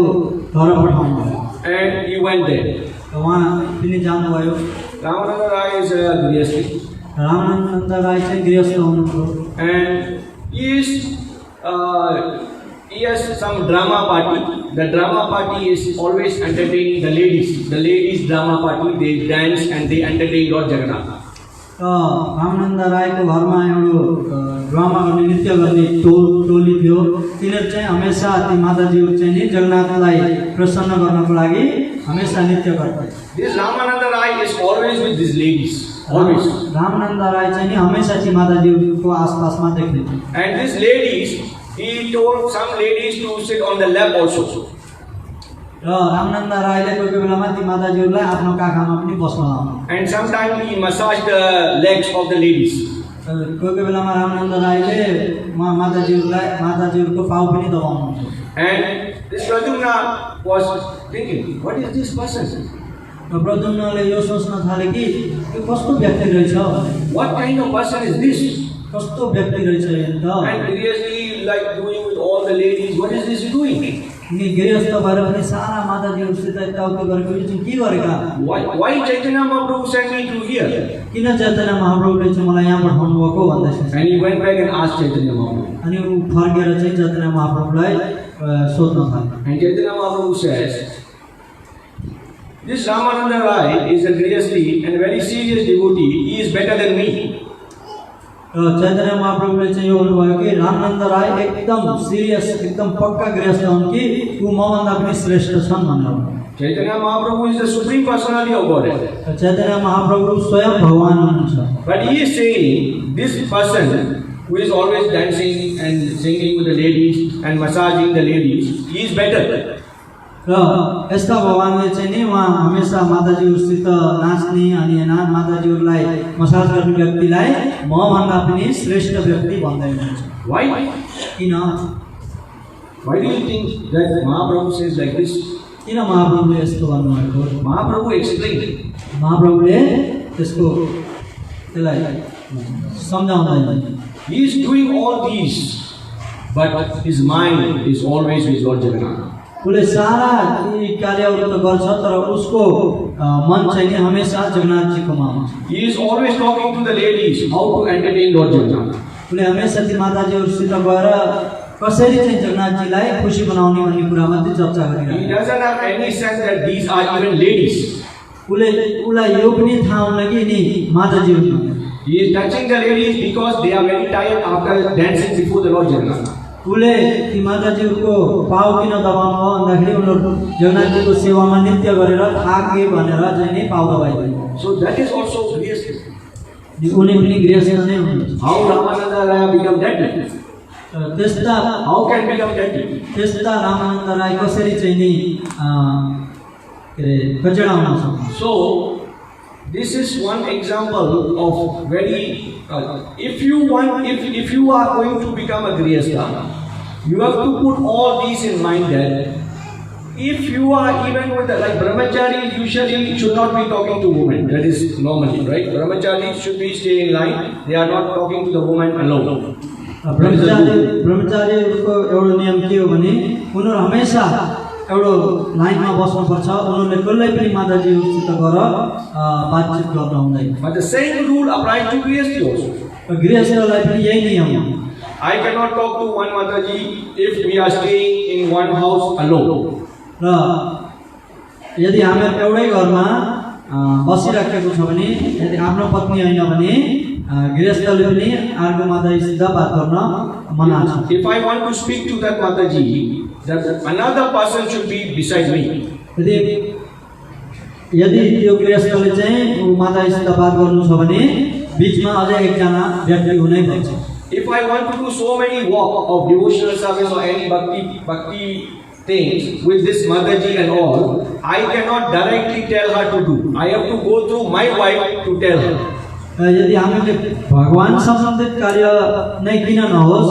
घर पठाउनु भयो। And he went there. उहाँ पनि जानुभयो। Ramananda Rai is a grihastha. Ramanand Rai चाहिँ गृहस्थ हुनुहुन्थ्यो। And he has some drama party. The drama party is always entertaining the ladies. The ladies drama party, they dance and they entertain Lord Jagannath. Ramanand राईको घरमा एउटा ड्रामा गर्ने नृत्य गर्ने टोली थियो। तिनीहरू चाहिँ हमेसा ती माताजीहरू चाहिँ नि जगन्नाथलाई प्रसन्न गर्नको लागि हमेसा नृत्य गर्थे। This Ramananda Rai is always with these ladies. Always. Ramanand Rai चाहिँ नि हमेसा ती माताजीहरूको आसपासमा देख्थे। And these ladies, he told some ladies to sit on the lap also. र रामानन्द राईले कोही कोही बेलामा ती माताजीहरूलाई आफ्नो काखमा पनि बस्न लाउनु। And sometimes he massaged the legs of the ladies. कोही कोही बेलामा रामानन्द राईले माताजीहरूको पाउ पनि दबाउनुहुन्छ। And this Pradyumna was thinking, what is this person? र प्रद्युम्नले यो सोच्न थाले कि यो कस्तो व्यक्ति रहेछ, What kind of person is this? कस्तो व्यक्ति रहेछ यो त। And seriously, like doing with all the ladies, what is this doing? नि गृहस्थ भएर पनि सारा माताजीहरूसित यताउति गरेको यो चाहिँ के गरेका। Why Chaitanya Mahaprabhu sent me to here? किन चैतन्य महाप्रभुले चाहिँ मलाई यहाँ पठाउनु भएको भन्दै सोचे। And he went back and asked Chaitanya Mahaprabhu. अनि ऊ फर्केर चाहिँ चैतन्य महाप्रभुलाई सोध्न थाले। And Chaitanya Mahaprabhu says, this Ramananda Rai is a grihastha and very serious devotee. He is better than me. Chaitanya महाप्रभुले चाहिँ यो भन्नुभयो कि रामानन्द राई एकदम सिरियस एकदम पक्का गृहस्थ हुन् कि ऊ मभन्दा पनि श्रेष्ठ छन् भनेर। Chaitanya Mahaprabhu is the supreme personality of Godhead. Chaitanya Mahaprabhu स्वयं भगवान हुनुहुन्छ। But he is saying this person who is always dancing and singing with the ladies and massaging the ladies, he is better. र यस्ता भगवानले चाहिँ नि उहाँ हमेसा माताजीहरूसित नाच्ने अनि माताजीहरूलाई मसाज गर्ने व्यक्तिलाई मभन्दा पनि श्रेष्ठ व्यक्ति भन्दै हुनुहुन्छ। Why? किन Why do you think that Mahaprabhu says like this? किन महाप्रभुले यस्तो भन्नुभएको? Mahaprabhu explained. महाप्रभुले त्यसलाई सम्झाउँदैन। He is doing all these, but his mind is always with Lord Jagannath. उसले सारा यी कार्यहरू त गर्छ तर उसको मन चाहिँ नि हमेसा जगन्नाथजीकोमा हुन्छ। He is always talking to the ladies how to entertain Lord Jagannath. उसले हमेसा ती माताजीहरूसित गएर कसरी चाहिँ जगन्नाथजीलाई खुसी बनाउने भन्ने कुरा मात्रै चर्चा He गरिरहेको। doesn't have any sense that these are even ladies. उसलाई यो पनि थाहा हुन्न कि नि माताजीहरू। He is touching the ladies because they are very tired after dancing before the Lord Jagannath. उसले ती माताजीहरूको पाउ किन दबाउनु हो भन्दाखेरि उनीहरू जगन्नाथजीको सेवामा नृत्य गरेर थाके भनेर चाहिँ नि पाउ दबाइदियो। So that is also gृहस्थ. उनी पनि गृहस्थ नै हुनुहुन्छ। How Ramananda Raya become that? त्यस्ता How can become that? त्यस्ता रामानन्द राई कसरी चाहिँ नि के अरे कचडा हुन सक्छ। So this is one example of very. If you are going to become a grihastha, you have to put all these in mind that if you are even with like brahmachari usually should not be talking to women. That is normally right. Brahmachari should be staying in line. They are not talking to the woman alone. ब्रह्मचारीहरूको एउटा नियम के हो भने उनीहरू हमेसा एउटा लाइनमा बस्नुपर्छ। उनीहरूले कसैलाई पनि माताजीहरूसित गएर बातचित गर्न हुँदैन। But the same rule applies to grihasthi also. गृहस्थलाई पनि यही नियम हो। I cannot talk to one Mataji if we are staying in one house alone. र यदि हामीहरू एउटै घरमा बसिराखेको छ भने यदि आफ्नो पत्नी होइन भने गृहस्थले पनि अर्को माताजीसित बात गर्न मना छ। If I want to speak to that Mataji, that another person should be beside me. यदि त्यो गृहस्थले चाहिँ माताजीसित बात गर्नु छ भने बीचमा अझै एकजना व्यक्ति हुनै पर्छ। If I want to do so many walk of devotional service or any bhakti things with this Mataji and all, I cannot directly tell her to do. I have to go through my wife to tell her. यदि हामीले भगवान सम्बन्धित कार्य नै किन नहोस्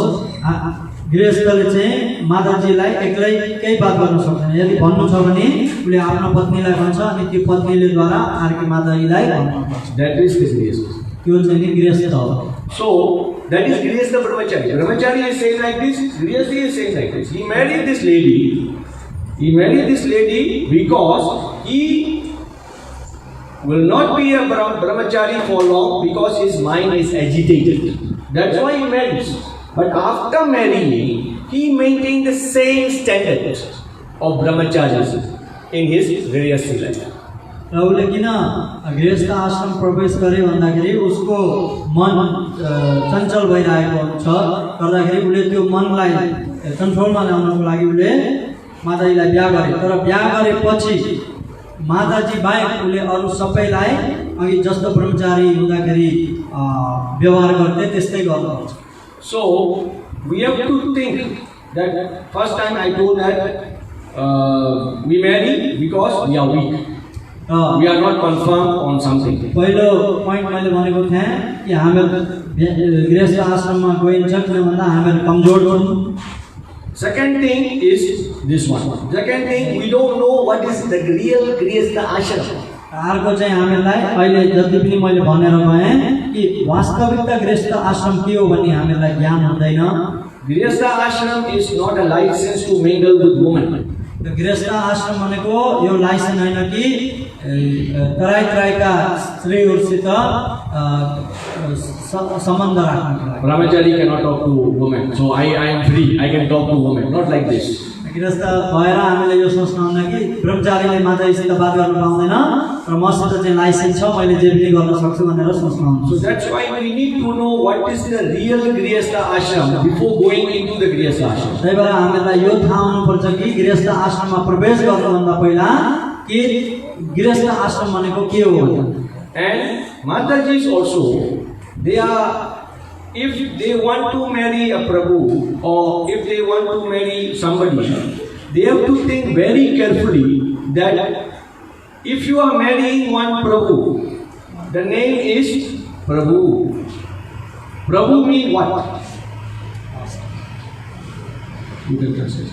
गृहस्थले चाहिँ माताजीलाई एक्लै केही बात गर्न सक्दैन। यदि भन्नु छ भने उसले आफ्नो पत्नीलाई भन्छ अनि त्यो पत्नीले द्वारा अर्को माताजीलाई भन्नुपर्छ। That is the grihastha. त्यो चाहिँ नि गृहस्थ हो। So that is grihastha brahmachari. Brahmachari is saying like this. Grihastha is saying like this. He married this lady because he will not be a brahmachari for long because his mind is agitated. That's why he marries. But after marrying, he maintained the same standard of brahmacharya in his grihastha life. र उसले किन गृहस्थ आश्रम प्रवेश गरे भन्दाखेरि उसको मन चञ्चल भइरहेको छ गर्दाखेरि उसले त्यो मनलाई कन्ट्रोलमा ल्याउनको लागि उसले माताजीलाई बिहा गरे। तर बिहा गरेपछि माताजी बाहेक उसले अरू सबैलाई अघि जस्तो ब्रह्मचारी हुँदाखेरि व्यवहार गर्थे त्यस्तै गर्नुपर्छ। So we have to think that first time I told that we marry because we are weak. We are not confirmed on something. पहिलो पोइन्ट मैले भनेको थिएँ कि हामीहरू गृहस्थ आश्रममा गइन्छ किन भन्दा हामीहरू कमजोर छौँ। Second thing is this one. Second thing, we don't know what is the real grihastha ashram. अर्को चाहिँ हामीलाई अहिले जति पनि मैले भनेर गएँ कि वास्तविकता गृहस्थ आश्रम के हो भन्ने हामीलाई ज्ञान हुँदैन। Grihastha ashram is not a license to mingle with women. गृहस्थ आश्रम भनेको यो लाइसेन्स होइन कि तराईका स्त्रीहरूसित सम्बन्ध राख्नको लागि। Brahmachari cannot talk to women, so I am free. I can talk to women. Not like this. गृहस्थ भएर हामीले यो सोच्न हुन्न कि ब्रह्मचारीले माताजीसित बात गर्न पाउँदैन र मसित चाहिँ लाइसेन्स छ मैले जे पनि गर्न सक्छु भनेर सोच्न हुन्छ। So that's why we need to know what is the real grihastha ashram before going into the grihastha ashram. त्यही भएर हामीलाई यो थाहा हुनुपर्छ कि गृहस्थ आश्रममा प्रवेश गर्नुभन्दा पहिला कि गृहस्थ आश्रम भनेको के हो भनेर। And Matajis also, they are, if they want to marry a Prabhu or if they want to marry somebody, they have to think very carefully that if you are marrying one Prabhu, the name is Prabhu. Prabhu means what? You can translate.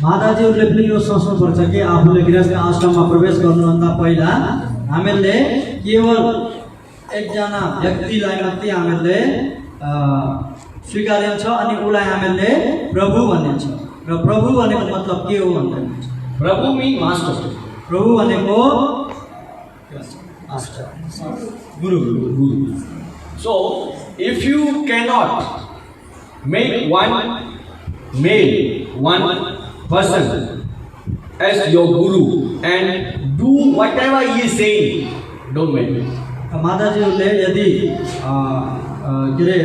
माताजीहरूले पनि यो सोच्नुपर्छ कि आफूले गृहस्थ आश्रममा प्रवेश गर्नुभन्दा पहिला हामीहरूले केवल एकजना व्यक्तिलाई मात्रै हामीहरूले स्वीकारिन्छ अनि उसलाई हामीहरूले प्रभु भनिन्छ र प्रभु भनेको मतलब के हो भन्दा Prabhu means master. प्रभु भनेको गुरु Guru. So, if you cannot make one male, one person as your guru and do whatever he is saying, don't marry. माताजीहरूले यदि के अरे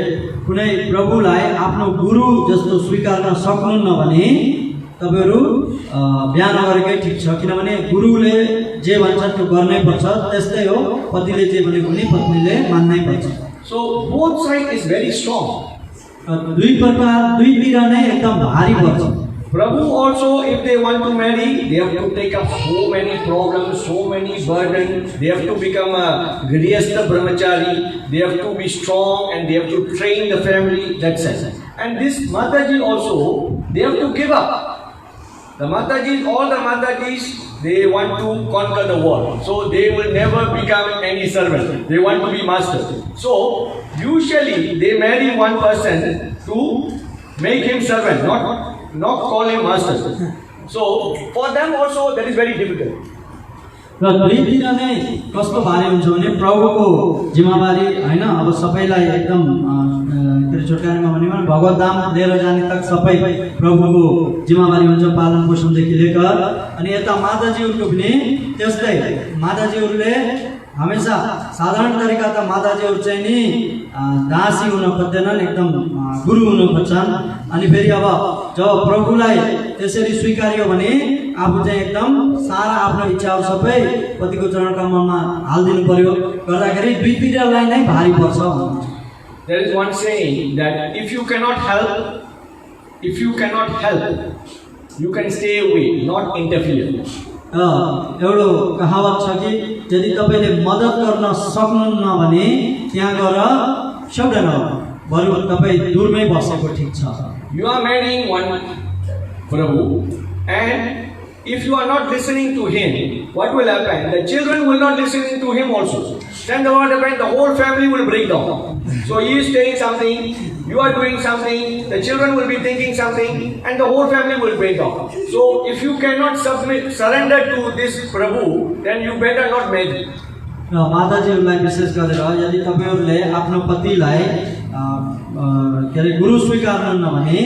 कुनै प्रभुलाई आफ्नो गुरु जस्तो स्वीकार गर्न सक्नुहुन्न भने तपाईहरु बिहा नगरेकै ठिक छ किनभने गुरुले जे भन्छ त्यो गर्नै पर्छ त्यस्तै हो पतिले जे भनेको पनि पत्नीले मान्नै पर्छ So both side is very strong. दुईतिर नै एकदम भारी पर्छ Prabhu also, if they want to marry, they have to take up so many problems, so many burdens. They have to become a Grihastha Brahmachari. They have to be strong and they have to train the family. That's it. And this Mataji also, they have to give up. The Matajis, all the Matajis, they want to conquer the world. So they will never become any servant. They want to be masters. So usually they marry one person to make him servant, not call him master. So for them also that is very difficult. र दुईतिर नै कस्तो भारी हुन्छ भने प्रभुको जिम्मेवारी हैन अब सबैलाई एकदम छोटकारीमा भन्ने भगवत धाम लिएर जाने तक सबै प्रभुको जिम्मेवारी हुन्छ पालन पोषणदेखि लिएर अनि यता माताजीहरुको पनि त्यस्तै माताजीहरुले हमेशा साधारण तरिका त माताजीहरु चाहिँ नि दासी हुन खोज्दैनन् एकदम गुरु हुन खोज्छन् अनि फेरि अब जब प्रभुलाई त्यसरी स्वीकार्यो भने आफू चाहिँ एकदम सारा आफ्नो इच्छाहरु सबै पतिको चरण कमलमा हाल्दिनु पर्यो गर्दाखेरि दुईतिरलाई नै भारी पर्छ There is one saying that if you cannot help, you can stay away, not interfere. एउटा कहावत छ कि यदि तपाईले मद्दत गर्न सक्नुहुन्न भने त्यहाँ गएर शब्द बरु तपाई दूरमै बसेको ठीक छ You are marrying one Prabhu and if you are not listening to him, what will happen? The children will not listen to him also. Then the whole family will break down. So he is saying something, you are doing something, the children will be thinking something, and the whole family will break down. So if you cannot surrender to this Prabhu, then you better not marry. माताजीहरुलाई विशेष गरेर यदि तपाईहरुले आफ्नो पतिलाई के रे गुरु स्वीकार्नुहुन्न भने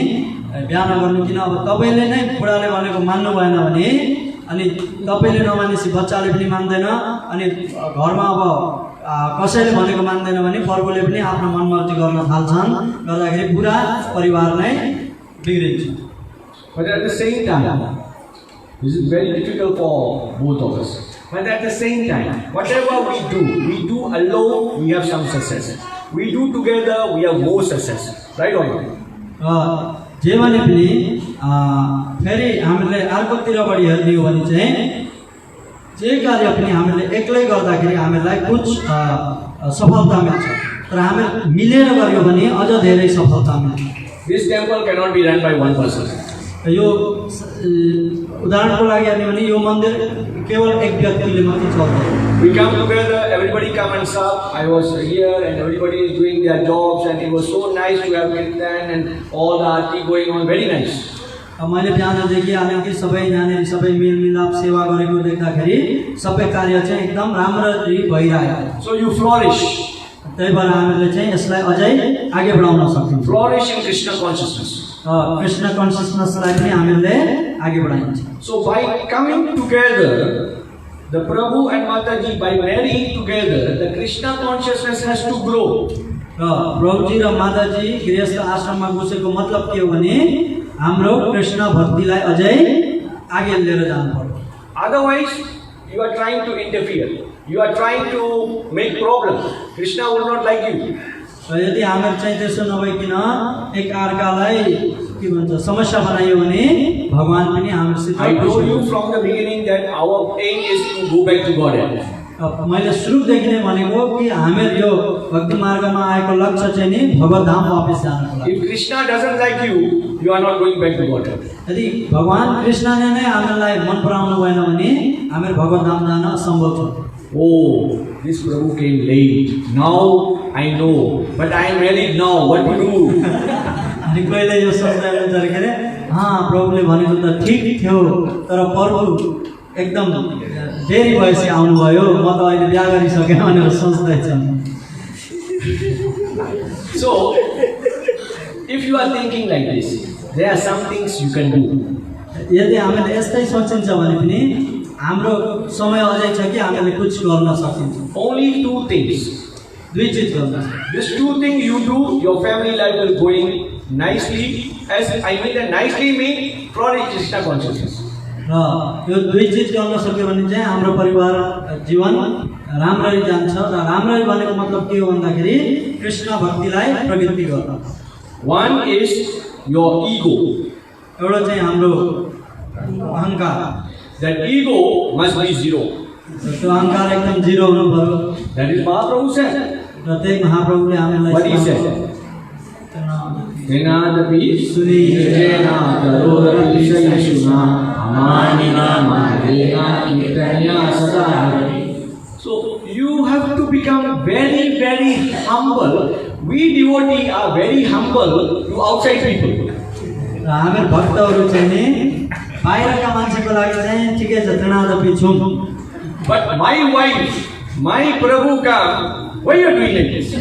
बिहा नगर्नु किन अब तपाईले नै बुढाले भनेको मान्नु भएन भने अनि तपाईले नमानेसी बच्चाले पनि मान्दैन अनि घरमा अब कसैले भनेको मान्दैन भने प्रभुले पनि आफ्नो मनमर्जी गर्न थाल्छन् गर्दाखेरि पुरा परिवार नै बिग्रिन्छ But at the same time, this is very difficult for both of us. But at the same time, whatever we do alone, we have some success. We do together, we have more success. Right or not? जे भने पनि फेरि हामीले अर्कोतिरबाट हेर्ने हो भने चाहिँ जे कार्य पनि हामीले एक्लै गर्दाखेरि हामीलाई कुछ सफलता मिल्छ तर हामी मिलेर गर्यो भने अझ धेरै सफलता मिल्छ This temple cannot be run by one person. यो उदाहरणको लागि हेर्ने भने यो मन्दिर केवल एक व्यक्तिले मात्रै चल्दैन We come together, everybody come and serve. I was here and everybody is doing their jobs and it was so nice to have Kirtan and all the aarti going on, very nice. मैले बिहानदेखि आएर कि सबै यहाँनिर सबै मेलमिलाप सेवा गरेको देख्दाखेरि सबै कार्य चाहिँ एकदम राम्ररी भइरहेको So you flourish. त्यही भएर हामीले चाहिँ यसलाई अझै अगाडि बढाउन सक्छौँ Flourish in Krishna consciousness. Krishna कन्सियसनेसलाई पनि हामीले अगाडि बढाइन्छ So by coming together, the Prabhu and Mataji, by marrying together, the Krishna consciousness has to grow. प्रभुजी र माताजी गृहस्थ आश्रममा बसेको मतलब के हो भने हाम्रो कृष्ण भक्तिलाई अझै अगाडि लिएर जानु पर्छ Otherwise, you are trying to interfere. You are trying to make problems. Krishna will not like you. र यदि हामीहरू चाहिँ त्यसो नभइकन एक अर्कालाई के भन्छ समस्या बनायो भने भगवान पनि हामीसित I told you from the beginning that our aim is to go back to Godhead. मैले सुरुदेखि नै भनेको कि हामीहरू यो भक्ति मार्गमा आएको लक्ष्य चाहिँ नि भगवत धाम वापस जानको लागि। If Krishna doesn't like you, you are not going back to Godhead. यदि भगवान कृष्णले नै हामीलाई मन पराउनु भएन भने हामीहरू भगवत धाम जान असम्भव छ। Oh, this Prabhu came late. Now I know, but I am married now. What to do? अनि कहिले यो सोच्दै हुन्छ के अरे प्रभुले भनेको त ठिक थियो तर प्रभु एकदम देरी भएपछि आउनुभयो म त अहिले बिहा गरिसकेँ भनेर सोच्दैछ। So, if you are thinking like this, there are some things you can do. यदि हामीले यस्तै सोचिन्छ भने पनि हाम्रो समय अझै छ कि हामीले कुछ गर्न सकिन्छ। Only two things. दुई चिज गर्न। These two things you do, your family life will going nicely. As I mean that nicely mean for Krishna consciousness. र यो दुई चिज गर्न सक्यो भने चाहिँ हाम्रो परिवार जीवन राम्ररी जान्छ र राम्ररी भनेको मतलब के हो भन्दाखेरि कृष्ण भक्तिलाई प्रगति गर्न। One is your ego. एउटा चाहिँ हाम्रो अहंकार। That ego must be zero. त्यो अहंकार एकदम जिरो हुनु पर्यो। That is Mahaprabhu said. र त्यही महाप्रभुले हामीलाई What he said? Tenadapi सुनिजेना करोदपि सहिष्णुना अमानिना मानिना कीर्तनिया सदा Hari. So you have to become very, very humble. We devotee are very humble to outside people. र हामी भक्तहरू चाहिँ नि बाहिरका मान्छेको लागि चाहिँ ठिकै छ तृणादपि छौँ। But my wife, my Prabhu come, why you are doing like this?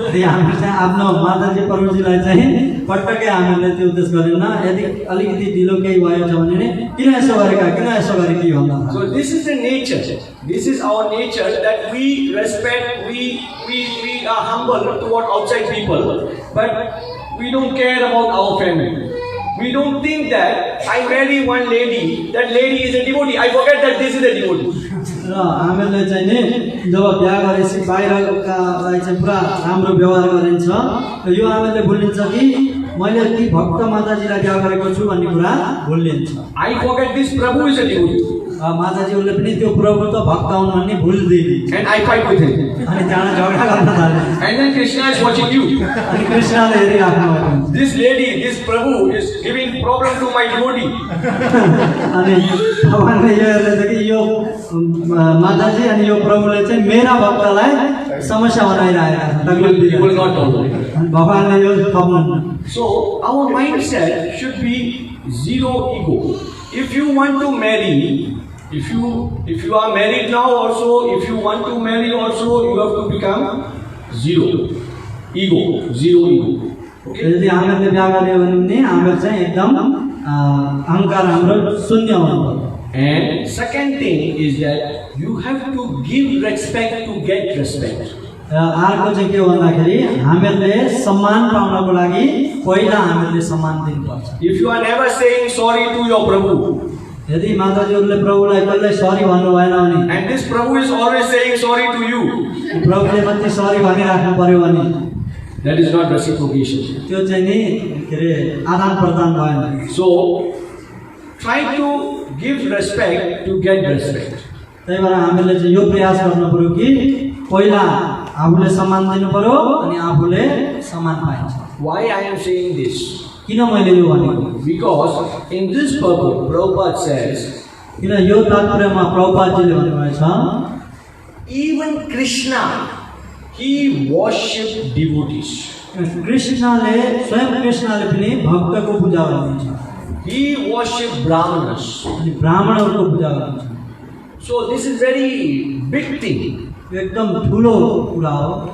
यदि हामी चाहिँ आफ्नो माताजी प्रभुजीलाई चाहिँ पटक्कै हामीले त्यो उद्देश्य गरेन। यदि अलिकति ढिलो केही भयो छ भने किन यसो गरेका किन यसो गरेकी भन्दा। So this is the nature. This is our nature that we respect, we are humble toward outside people, but we don't care about our family. We don't think that I marry one lady, that lady is a devotee. I forget that this is a devotee. र हामीले चाहिँ नि जब बिहा गरेपछि बाहिरकालाई चाहिँ पुरा राम्रो व्यवहार गरिन्छ र यो हामीले भुलिन्छ कि मैले ती भक्त माताजीलाई बिहा गरेको छु भन्ने कुरा भुलिन्छ। I forget this Prabhu is a devotee. माताजीहरूले पनि त्यो प्रभु त भक्त हुन् भन्ने भुलिदिए And I fight with him. अनि त्यहाँ झगडा गर्न थाले। And then Krishna is watching you. अनि कृष्णले हेरिराख्नु भएको हुन्छ। This lady, this Prabhu is giving problem to my devotee. अनि भगवानले यो हेर्दैछ कि यो माताजी अनि यो प्रभुले चाहिँ मेरा भक्तलाई समस्या बनाइरहेका छन् तकलिफ You will दिइरहेका not tolerate. छन्। अनि भगवानले यो थप्नुहुन्न। So our mindset should be zero ego. If you want to marry, if you are married now also, if you want to marry also, you have to become zero ego. Okay? यदि हामीले बिहा गर्यो भने पनि हाम्रो चाहिँ एकदम अहंकार हाम्रो शून्य हुनु। And second thing is that you have to give respect to get respect. र अर्को चाहिँ के भन्दाखेरि हामीले सम्मान पाउनको लागि पहिला हामीले सम्मान दिनुपर्छ। If you are never saying sorry to your Prabhu, यदि माताजीहरूले प्रभुलाई कहिल्यै सरी भन्नु भएन भने and this Prabhu is always saying sorry to you, प्रभुले मात्रै सरी भनिराख्नु पर्यो भने that is not reciprocation. त्यो चाहिँ नि के अरे आदान प्रदान भएन। So try to give respect to get respect. त्यही भएर हामीले चाहिँ यो प्रयास गर्नु पर्यो कि पहिला आफूले सम्मान दिनु पर्यो अनि आफूले सम्मान पाइन्छ। Why I am saying this? किन मैले यो भनेको? Because in this purport, Prabhupada says, किन यो तात्पर्यमा प्रभुपादजीले भन्नुभएको छ even Krishna, he worshipped devotees. कृष्णले स्वयं कृष्णले पनि भक्तको पूजा गर्नुहुन्छ। He worshipped Brahmanas. अनि ब्राह्मणहरूको पूजा गर्नुहुन्छ। So this is very big thing. यो एकदम ठुलो कुरा हो।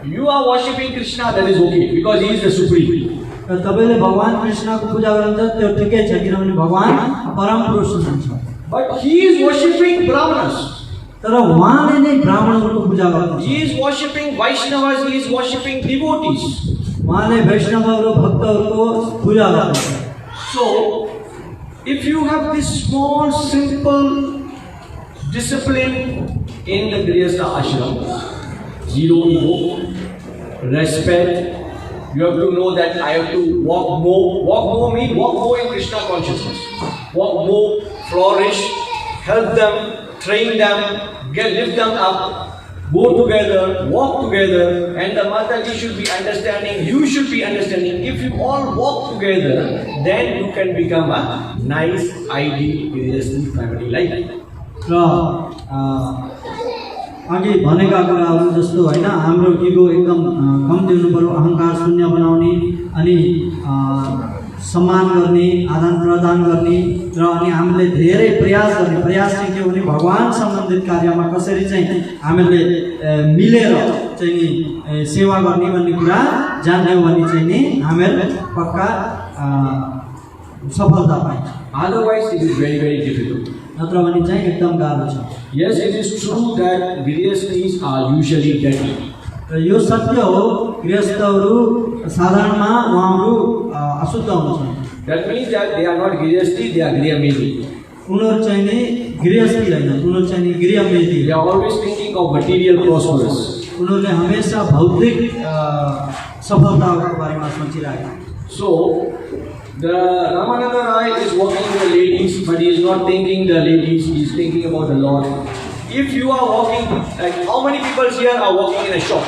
You are worshipping Krishna, that is okay, because he is the supreme. र तपाईले भगवान कृष्णको पूजा गर्नुहुन्छ त्यो ठिकै छ किनभने भगवान परम पुरुष हुनुहुन्छ। But he is worshipping Brahmanas. तर उहाँले नै ब्राह्मणहरूको पूजा गर्नुहुन्छ। He is worshipping Vaishnavas, he is worshipping devotees. उहाँले वैष्णवहरू भक्तहरूको पूजा गर्नुहुन्छ। So, if you have this small, simple discipline in the Grihastha ashram, zero ego, respect. You have to know that I have to walk more. Walk more means walk more in Krishna consciousness. Walk more, flourish, help them, train them, lift them up, go together, walk together, and the Mataji should be understanding, you should be understanding. If you all walk together, then you can become a nice, ideal, Grijastha family life. र अघि भनेका कुराहरू जस्तो होइन हाम्रो इगो एकदम कम्ती हुनु पर्यो, अहङ्कार शून्य बनाउने अनि सम्मान गर्ने, आदान प्रदान गर्ने र अनि हामीले धेरै प्रयास गर्ने। प्रयास चाहिँ के हो भने भगवान सम्बन्धित कार्यमा कसरी चाहिँ हामीले मिलेर चाहिँ नि सेवा गर्ने भन्ने कुरा जान्यौँ भने चाहिँ नि हामीले पक्का सफलता पाइन्छ। Otherwise, it is very, very difficult. नत्र भने चाहिँ एकदम गाह्रो छ। Yes, it is true that Grijasthis are usually dirty. र यो सत्य हो, गृहस्थहरू साधारणमा उहाँहरू अशुद्ध हुन्छन्। That means that they are not Grijasthi, they are Griyamedi. उनीहरू चाहिँ नि गृहस्थी होइन, उनीहरू चाहिँ नि गृहमेदी। They are always thinking of material prosperous. उनीहरूले हमेशा भौतिक सफलताको बारेमा सोचिरहेका। So, the Ramananda Rai is working with the ladies, but he is not thinking the ladies, he is thinking about the Lord. If you are walking, like how many people here are walking in a shop?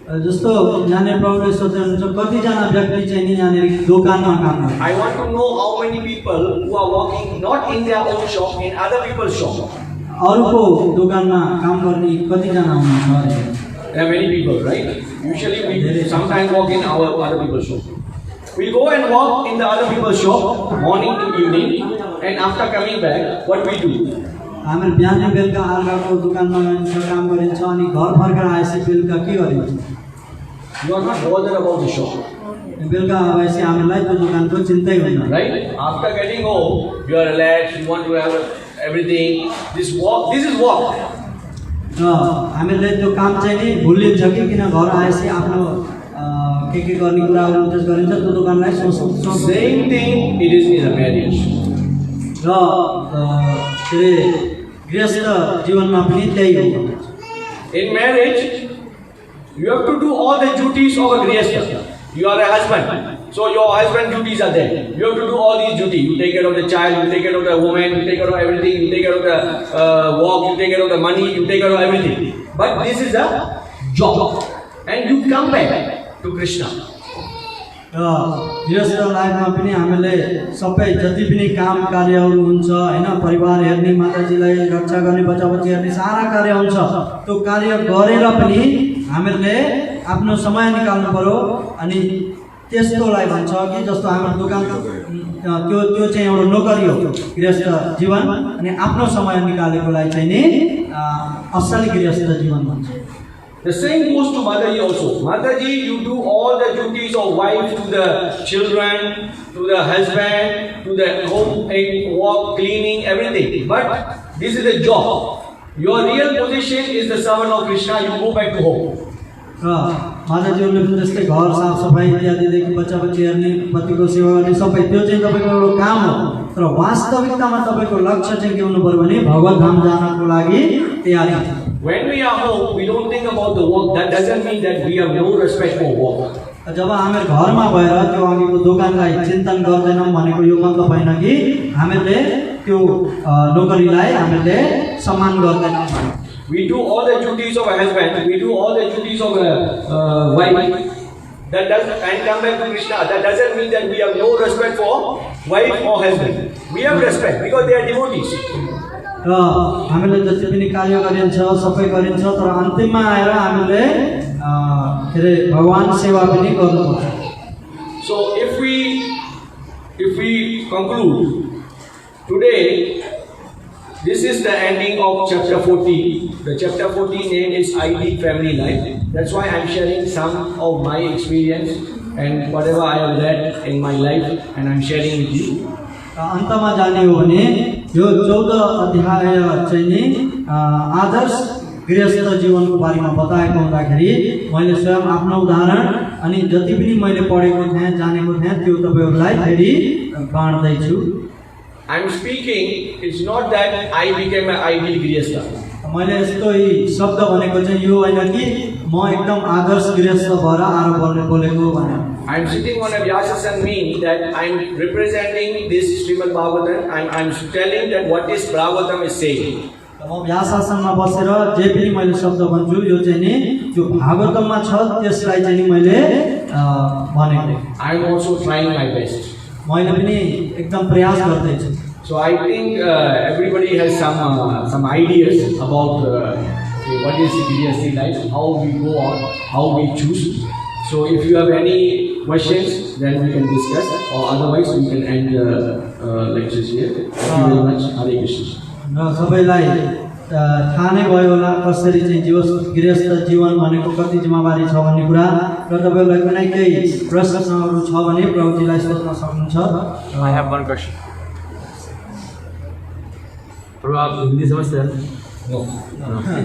जस्तो यहाँनिर प्रभुले सोच्नुहुन्छ कतिजना व्यक्ति चाहिँ नि यहाँनिर दोकानमा काम गर्छ। I want to know how many people who are walking not in their own shop, in other people's shop. अरूको दोकानमा काम गर्ने कतिजना हुनुहुन्छ? There are many people, right? Usually we sometimes walk in our other people's shop. We go and walk in the other people's shop, morning to evening, and after coming back, what we do? हामी बिहान बेलुका अर्काको दोकानमा गइन्छ, काम गरिन्छ अनि घर फर्केर आएपछि बेलुका के गरिन्छ? You are not bothered about the shop. बेलुका आएपछि हामीलाई त्यो दोकानको चिन्तै हुँदैन। Right? After getting home, you are relaxed, you want to have everything. This is walk. र हामीले त्यो काम चाहिँ नि भुलिन्छ कि किन घर आएपछि आफ्नो के गर्ने कुराहरू उद्देश गरिन्छ त्यो दोकानलाई सोच्छ। Same thing it is in a marriage. र के अरे गृहस्थ जीवनमा पनि त्यही हो। In marriage, you have to do all the duties of a grihastha. You are a husband, so your husband duties are there. You have to do all these duties. You take care of the child, you take care of the woman, you take care of everything, you take care of the work, you take care of the money, you take care of everything. But this is a job, and you come back to Krishna. र गृहस्थ लाइफमा पनि हामीले सबै जति पनि काम कार्यहरू हुन्छ होइन, परिवार हेर्ने, माताजीलाई रक्षा गर्ने, बच्चाबच्ची हेर्ने सारा कार्य हुन्छ। त्यो कार्य गरेर पनि हामीले आफ्नो समय निकाल्नु पर्यो। अनि त्यस्तोलाई भन्छ कि जस्तो हाम्रो दोकान त्यो चाहिँ एउटा नोकरी हो गृहस्थ जीवन। अनि आफ्नो समय निकालेकोलाई चाहिँ नि असली गृहस्थ जीवन भन्छ। The same goes to Mataji also. Mataji, you do all the duties of wife to the children, to the husband, to the home, work, cleaning, everything. But this is a job. Your real position is the servant of Krishna. You go back to home. र माताजीहरूले पनि जस्तै घर साफसफाइ इत्यादिदेखि बच्चाबच्ची हेर्ने, पतिको सेवा गर्ने सबै त्यो चाहिँ तपाईँको एउटा काम हो। तर वास्तविकतामा तपाईँको लक्ष्य चाहिँ के हुनु पर्यो भने भगवत धाम जानको लागि तयारी। When we are home, we don't think about the work. That doesn't mean that we have no respect for work. जब हामी घरमा भएर त्यो अघिको दोकानलाई चिन्तन गर्दैनौँ भनेको यो मतलब होइन कि हामीले त्यो नोकरीलाई हामीले सम्मान गर्दैनौँ। We do all the duties of a husband. We do all the duties of a wife. That doesn't, and come back to Krishna. That doesn't mean that we have no respect for wife or husband. We have respect because they are devotees. र हामीले जति पनि कार्य गरिन्छ सबै गरिन्छ, तर अन्तिममा आएर हामीले के अरे भगवान सेवा पनि गर्नुपर्छ। So if we conclude today, this is the ending of chapter 14. The chapter 14 name is Ideal Family Life. That's why I'm sharing some of my experience and whatever I have read in my life, and I'm sharing with you. अन्तमा जाने हो भने यो 14 अध्याय चाहिँ नि आदर्श गृहस्थ जीवनको बारेमा बताएको हुँदाखेरि मैले स्वयं आफ्नो उदाहरण अनि जति पनि मैले पढेको थिएँ, जानेको थिएँ त्यो तपाईहरुलाई फेरि बाँड्दै छु। I'm speaking, it's not that I became an ideal grihastha. मैले यस्तो शब्द भनेको चाहिँ यो होइन कि म एकदम आदर्श गृहस्थ भएर आएर बोलेको भने I am sitting on a Vyasasana mean that I am representing this Srimad Bhagavatam. I am telling that what is Bhagavatam is saying. म व्यासासनमा बसेर जे पनि मैले शब्द भन्छु यो चाहिँ नि जो भागवतममा छ त्यसलाई चाहिँ नि मैले भनेको I am also trying my best. मैले पनि एकदम प्रयास गर्दैछु So I think everybody has some ideas about what is BSc life, how we go on, how we choose. So if you have any questions, then we can discuss, or otherwise we can end the lectures here. Thank you very much. Hare Krishna. र सबैलाई थाहा नै भयो होला कसरी चाहिँ गृहस्थ जीवन भनेको कति जिम्मेवारी छ भन्ने कुरा र तपाईँलाई कुनै केही प्रश्नहरू छ भने प्रभुजीलाई सोध्न सक्नुहुन्छ I have one question. प्रभु आप हिंदी समझते हैं? No.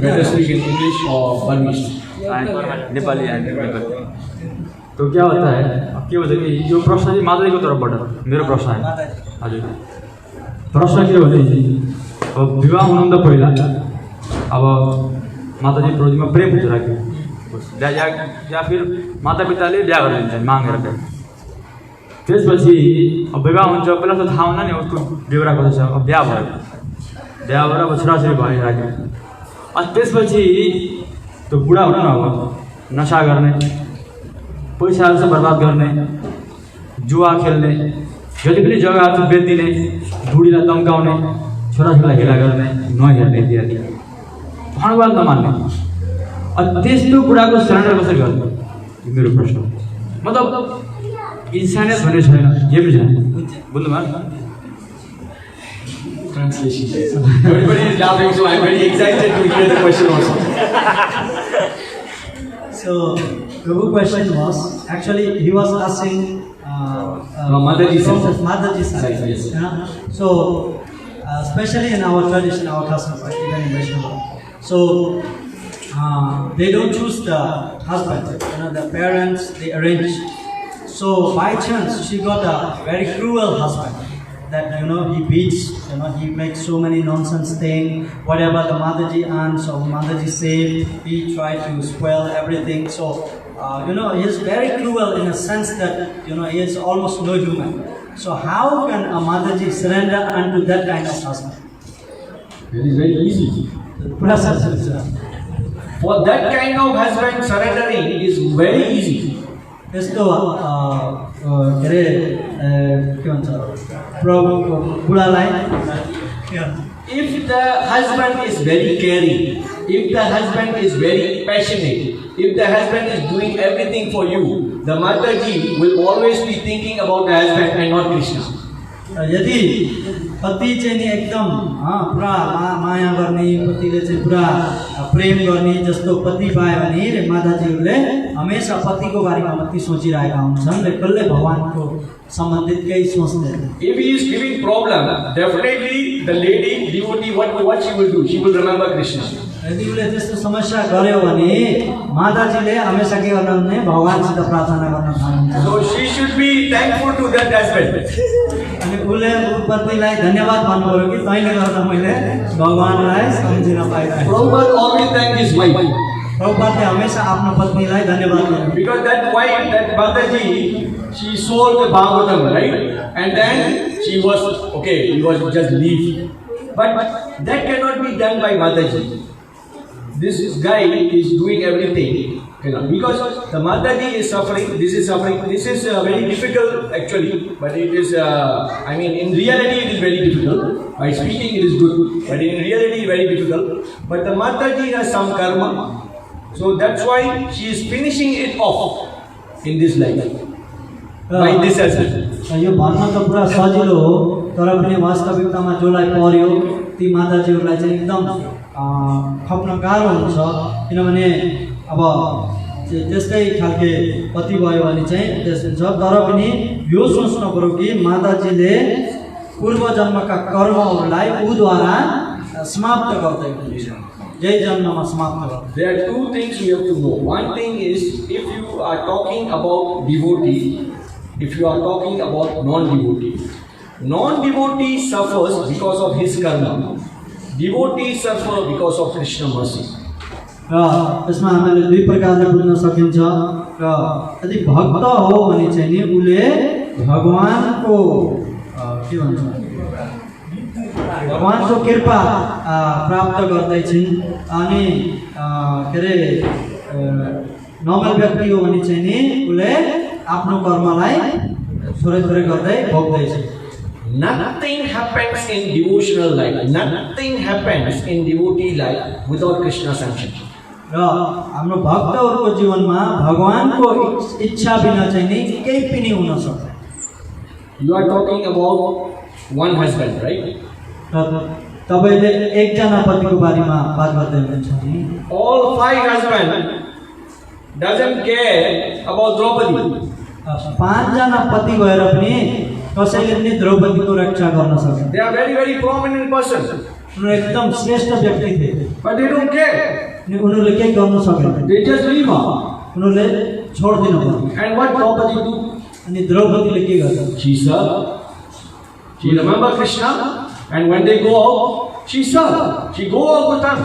Better speak in English or Burmese. Nepali Nepali तो क्या होता है अब के भन्छ कि यो प्रश्न चाहिँ माताजीको तर्फबाट मेरो प्रश्न है हजुर प्रश्न के भने अब विवाह हुनुभन्दा पहिला अब माताजी प्रभुजीमा प्रेम हुन्छ राख्यो या फिर माता पिताले बिहा गर्न दिन्छन् मागेर त्यसपछि अब विवाह हुन्छ पहिला त थाहा हुँदैन नि उसको बेहोरा कस्तो छ अब बिहा भएर अब छोराछोरी भइराख्यो अनि त्यसपछि त्यो बुढा हुनु न अब नसा गर्ने पैसाहरू चाहिँ बर्बाद गर्ने जुवा खेल्ने जति पनि जग्गाहरू चाहिँ बेचिदिने बुढीलाई तम्काउने छोराछोरीलाई हेला गर्ने नहेर्ने इत्यादि भगवान नमान्ने अनि त्यस्तो कुराको सरेन्डर कसरी गर्ने मेरो प्रश्न मतलब इन्सानियत भन्ने छैन के पनि छैन बुझ्नुभयो Translation. Everybody is laughing, so I am very excited to hear the question also. So the good question was actually he was asking Mataji from side. Mataji side. Right, yes. Yeah? So especially in our tradition, our customs, like even in Vaishnava. So they don't choose the husband. The parents they arrange. So by chance she got a very cruel husband. That he beats, he makes so many nonsense thing. Whatever the Mataji earns or Mataji said, he tried to spoil everything. So he is very cruel in a sense that he is almost no human. So how can a Mataji surrender unto that kind of husband? It is very easy. For that kind of husband, surrendering is very easy. यस्तो के अरे के भन्छ बुढालाई If the husband is very caring, if the husband is very passionate, if the husband is doing everything for you, the Mataji will always be thinking about the husband and not Krishna. यदि पति चाहिँ नि एकदम पुरा माया गर्ने पतिले चाहिँ पुरा प्रेम गर्ने जस्तो पति पायो भने माताजीहरूले हमेशा पतिको बारेमा मात्रै सोचिरहेका हुन्छन् र कहिले भगवानको सम्बन्धित केही सोच्दैन If he is giving problem, definitely the lady devotee what she will do? She will remember Krishna. यदि उसले त्यस्तो समस्या गर्यो भने माताजीले हमेशा के गर्नुहुन्छ भने भगवानसित प्रार्थना गर्न थाल्नुहुन्छ So she should be thankful to that husband. अनि उसले पतिलाई धन्यवाद भन्नु पर्यो कि तैँले गर्दा मैले भगवानलाई सम्झिन पाइरहेको Prabhupada always thank his wife. प्रभुपादले हमेशा आफ्नो पत्नीलाई धन्यवाद गर्नुहुन्छ Because that wife, that Mataji, she sold the Bhagavatam, right? And then she was just leave. But that cannot be done by Mataji. This guy is doing everything. Because the Mataji is suffering, this is suffering. This is very difficult actually, but it is, in reality it is very difficult. By speaking it is good, but in reality it is very difficult. But the Mataji has some karma. So that's why she is finishing it off in this life. By this husband. यो भन्न त पुरा सजिलो हो तर पनि वास्तविकतामा जसलाई पर्यो ती माताजीहरूलाई चाहिँ एकदम खप्न गाह्रो हुन्छ किनभने अब त्यस्तै खालके पति भयो भने चाहिँ त्यस हुन्छ तर पनि यो सोच्नु पर्यो कि माताजीले पूर्व जन्मका कर्महरूलाई उद्वारा समाप्त गर्दै हुनुहुन्छ यही जन्ममा समाप्त गर्छ There are two things you have to know. One thing is, if you are talking about devotee, if you are talking about non-devotee suffers because of his karma. Devotee suffer because of Krishna mercy. र यसमा हामीले दुई प्रकारले बुझ्न सकिन्छ र यदि भक्त हो भने चाहिँ नि उसले भगवानको के भन्छ भगवानको कृपा प्राप्त गर्दैछिन् अनि के अरे नर्मल व्यक्ति हो भने चाहिँ नि उसले आफ्नो कर्मलाई थोरै थोरै गर्दै भोग्दैछ। Nothing happens in devotional life. Nothing happens in devotee life without Krishna sanction. र हाम्रो भक्तहरूको जीवनमा भगवानको इच्छा बिना चाहिँ नि केही पनि हुन सक्दैन। You are talking about one husband, right? र तपाईले एकजना पतिको बारेमा बात गर्दै हुनुहुन्छ नि। All 5 husbands doesn't care about Draupadi. 5 जना पति भएर पनि कसैले पनि द्रौपदीको रक्षा गर्न सक्दैन। They are very, very prominent person, उनीहरू एकदम श्रेष्ठ व्यक्ति थिए, but they don't care. उनीहरूले केही गर्न सकेन। They just leave her. उनीहरूले छोड्दिनु पर्यो। And what Draupadi do? अनि द्रौपदीले के गर्छ? She served. She remember Krishna, and when they go out, she served. She go out with them.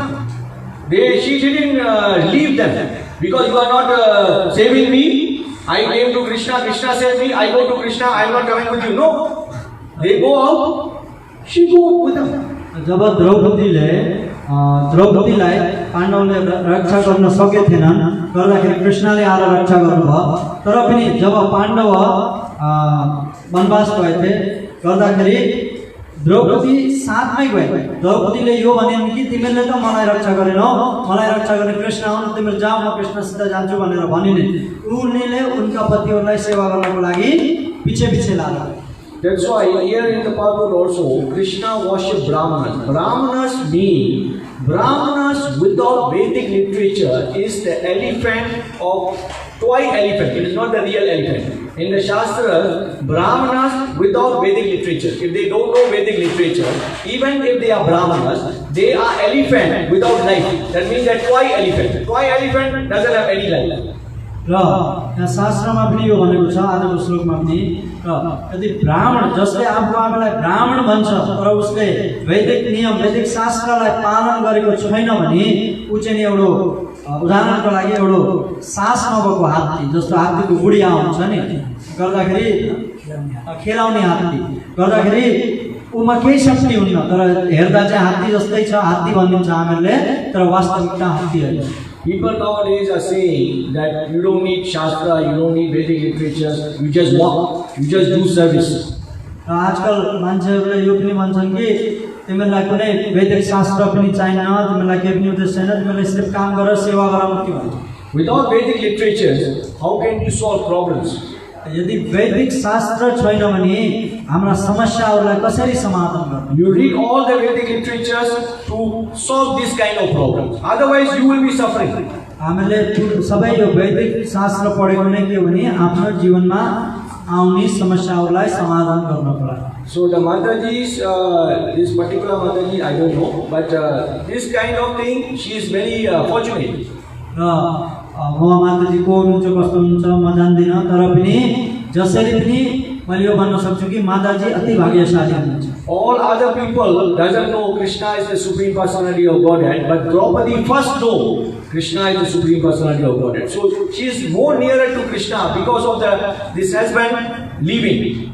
She didn't leave them because you are not saving me. I came to Krishna. Krishna saved me. I go to Krishna. I am not coming with you. No. They go out. She go with them. जब द्रौपदीलाई पाण्डवले रक्षा गर्न सके थिएनन् गर्दाखेरि कृष्णले आएर रक्षा गर्नुभयो। तर पनि जब पाण्डव वनवास गएथे गर्दाखेरि द्रौपदी साथमै गए। द्रौपदीले यो भनिन् कि तिमीले त मलाई रक्षा गरेनौ, मलाई रक्षा गर्ने कृष्ण हुन्, तिमीले जाऊ म कृष्णसित जान्छु भनेर भनिन्। उनीले उनका पतिहरूलाई सेवा गर्नको लागि पछि पछि लाग्यो। That's why here in the Bhagavad also Krishna worship Brahmanas. Brahmanas without Vedic literature is the elephant of toy elephant. It is not the real elephant. In the Shastra, Brahmanas without Vedic literature. If they don't know Vedic literature, even if they are Brahmanas, they are elephant without life. That means that toy elephant. Toy elephant doesn't have any life. र यहाँ शास्त्रमा पनि यो भनेको छ आजको श्लोकमा पनि यदि ब्राह्मण जसले आफू आफूलाई ब्राह्मण भन्छ तर उसले वैदिक नियम वैदिक शास्त्रलाई पालन गरेको छैन भने ऊ चाहिँ एउटा उदाहरणको लागि एउटा सास नभएको हात्ती जस्तो हात्तीको बुढिया हुन्छ नि गर्दाखेरि खेलाउने हात्ती गर्दाखेरि उमा केही शक्ति हुन्न तर हेर्दा चाहिँ हात्ती जस्तै छ हात्ती भनिन्छ हामीहरूले तर वास्तविकता हात्ती होइन। People nowadays are saying that you don't need Shastra, you don't need Vedic literature, you just walk, you just do service. आजकल मान्छेहरूले यो पनि भन्छन् कि तिमीलाई कुनै वैदिक शास्त्र पनि चाहिन्न, तिमीलाई केही पनि उद्देश्य छैन, तिमीले सिर्फ काम गर सेवा गर मात्रै भन्छ। Without Vedic literature, how can you solve problems? यदि वैदिक शास्त्र छैन भने हाम्रा समस्याहरूलाई कसरी समाधान गर्ने? You read all the Vedic literatures to solve this kind of problems. Otherwise, you will be suffering. हामीले सबै यो वैदिक शास्त्र पढेको नै के हो भने आफ्नो जीवनमा आउने समस्याहरूलाई समाधान गर्नको लागि। So the Mataji's, this particular Mataji, I don't know, but this kind of thing, she is very fortunate. र उहाँ माताजीको हुनुहुन्छ कस्तो हुन्छ म जान्दिनँ तर पनि जसरी पनि मैले यो भन्न सक्छु कि माताजी अति भाग्यशाली हुनुहुन्छ। All other people doesn't know Krishna is the supreme personality of Godhead, but Draupadi first know Krishna is the supreme personality of Godhead. So she is more nearer to Krishna because of this husband leaving.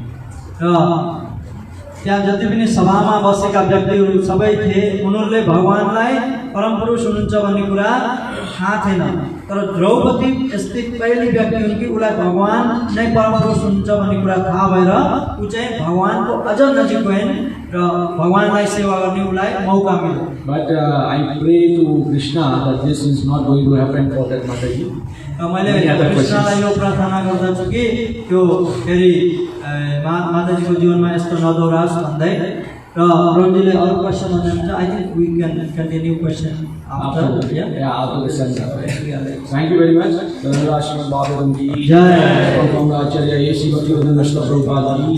त्यहाँ जति पनि सभामा बसेका व्यक्तिहरू सबै थिए उनीहरूले भगवानलाई परम पुरुष हुनुहुन्छ भन्ने कुरा थाहा थिएन तर द्रौपदी यस्तै पहिली व्यक्ति हुन् कि उसलाई भगवान नै परम पुरुष हुनुहुन्छ भन्ने कुरा थाहा भएर ऊ चाहिँ भगवानको अझ नजिक गइन् र भगवानलाई सेवा गर्ने उसलाई मौका मिल्यो। But I pray to Krishna that this is not going to happen for that Mataji. मैले कृष्णलाई यो प्रार्थना गर्दछु कि त्यो फेरि माताजीको जीवनमा यस्तो नदोहोरोस् भन्दै र रोजीले अरू क्वेसन भन्नुहुन्छ I think we can continue question after after the sunset. Thank you very much. Srimad Bhagavatam ki जय Acharya A.C. Bhaktivedanta Prabhupada ki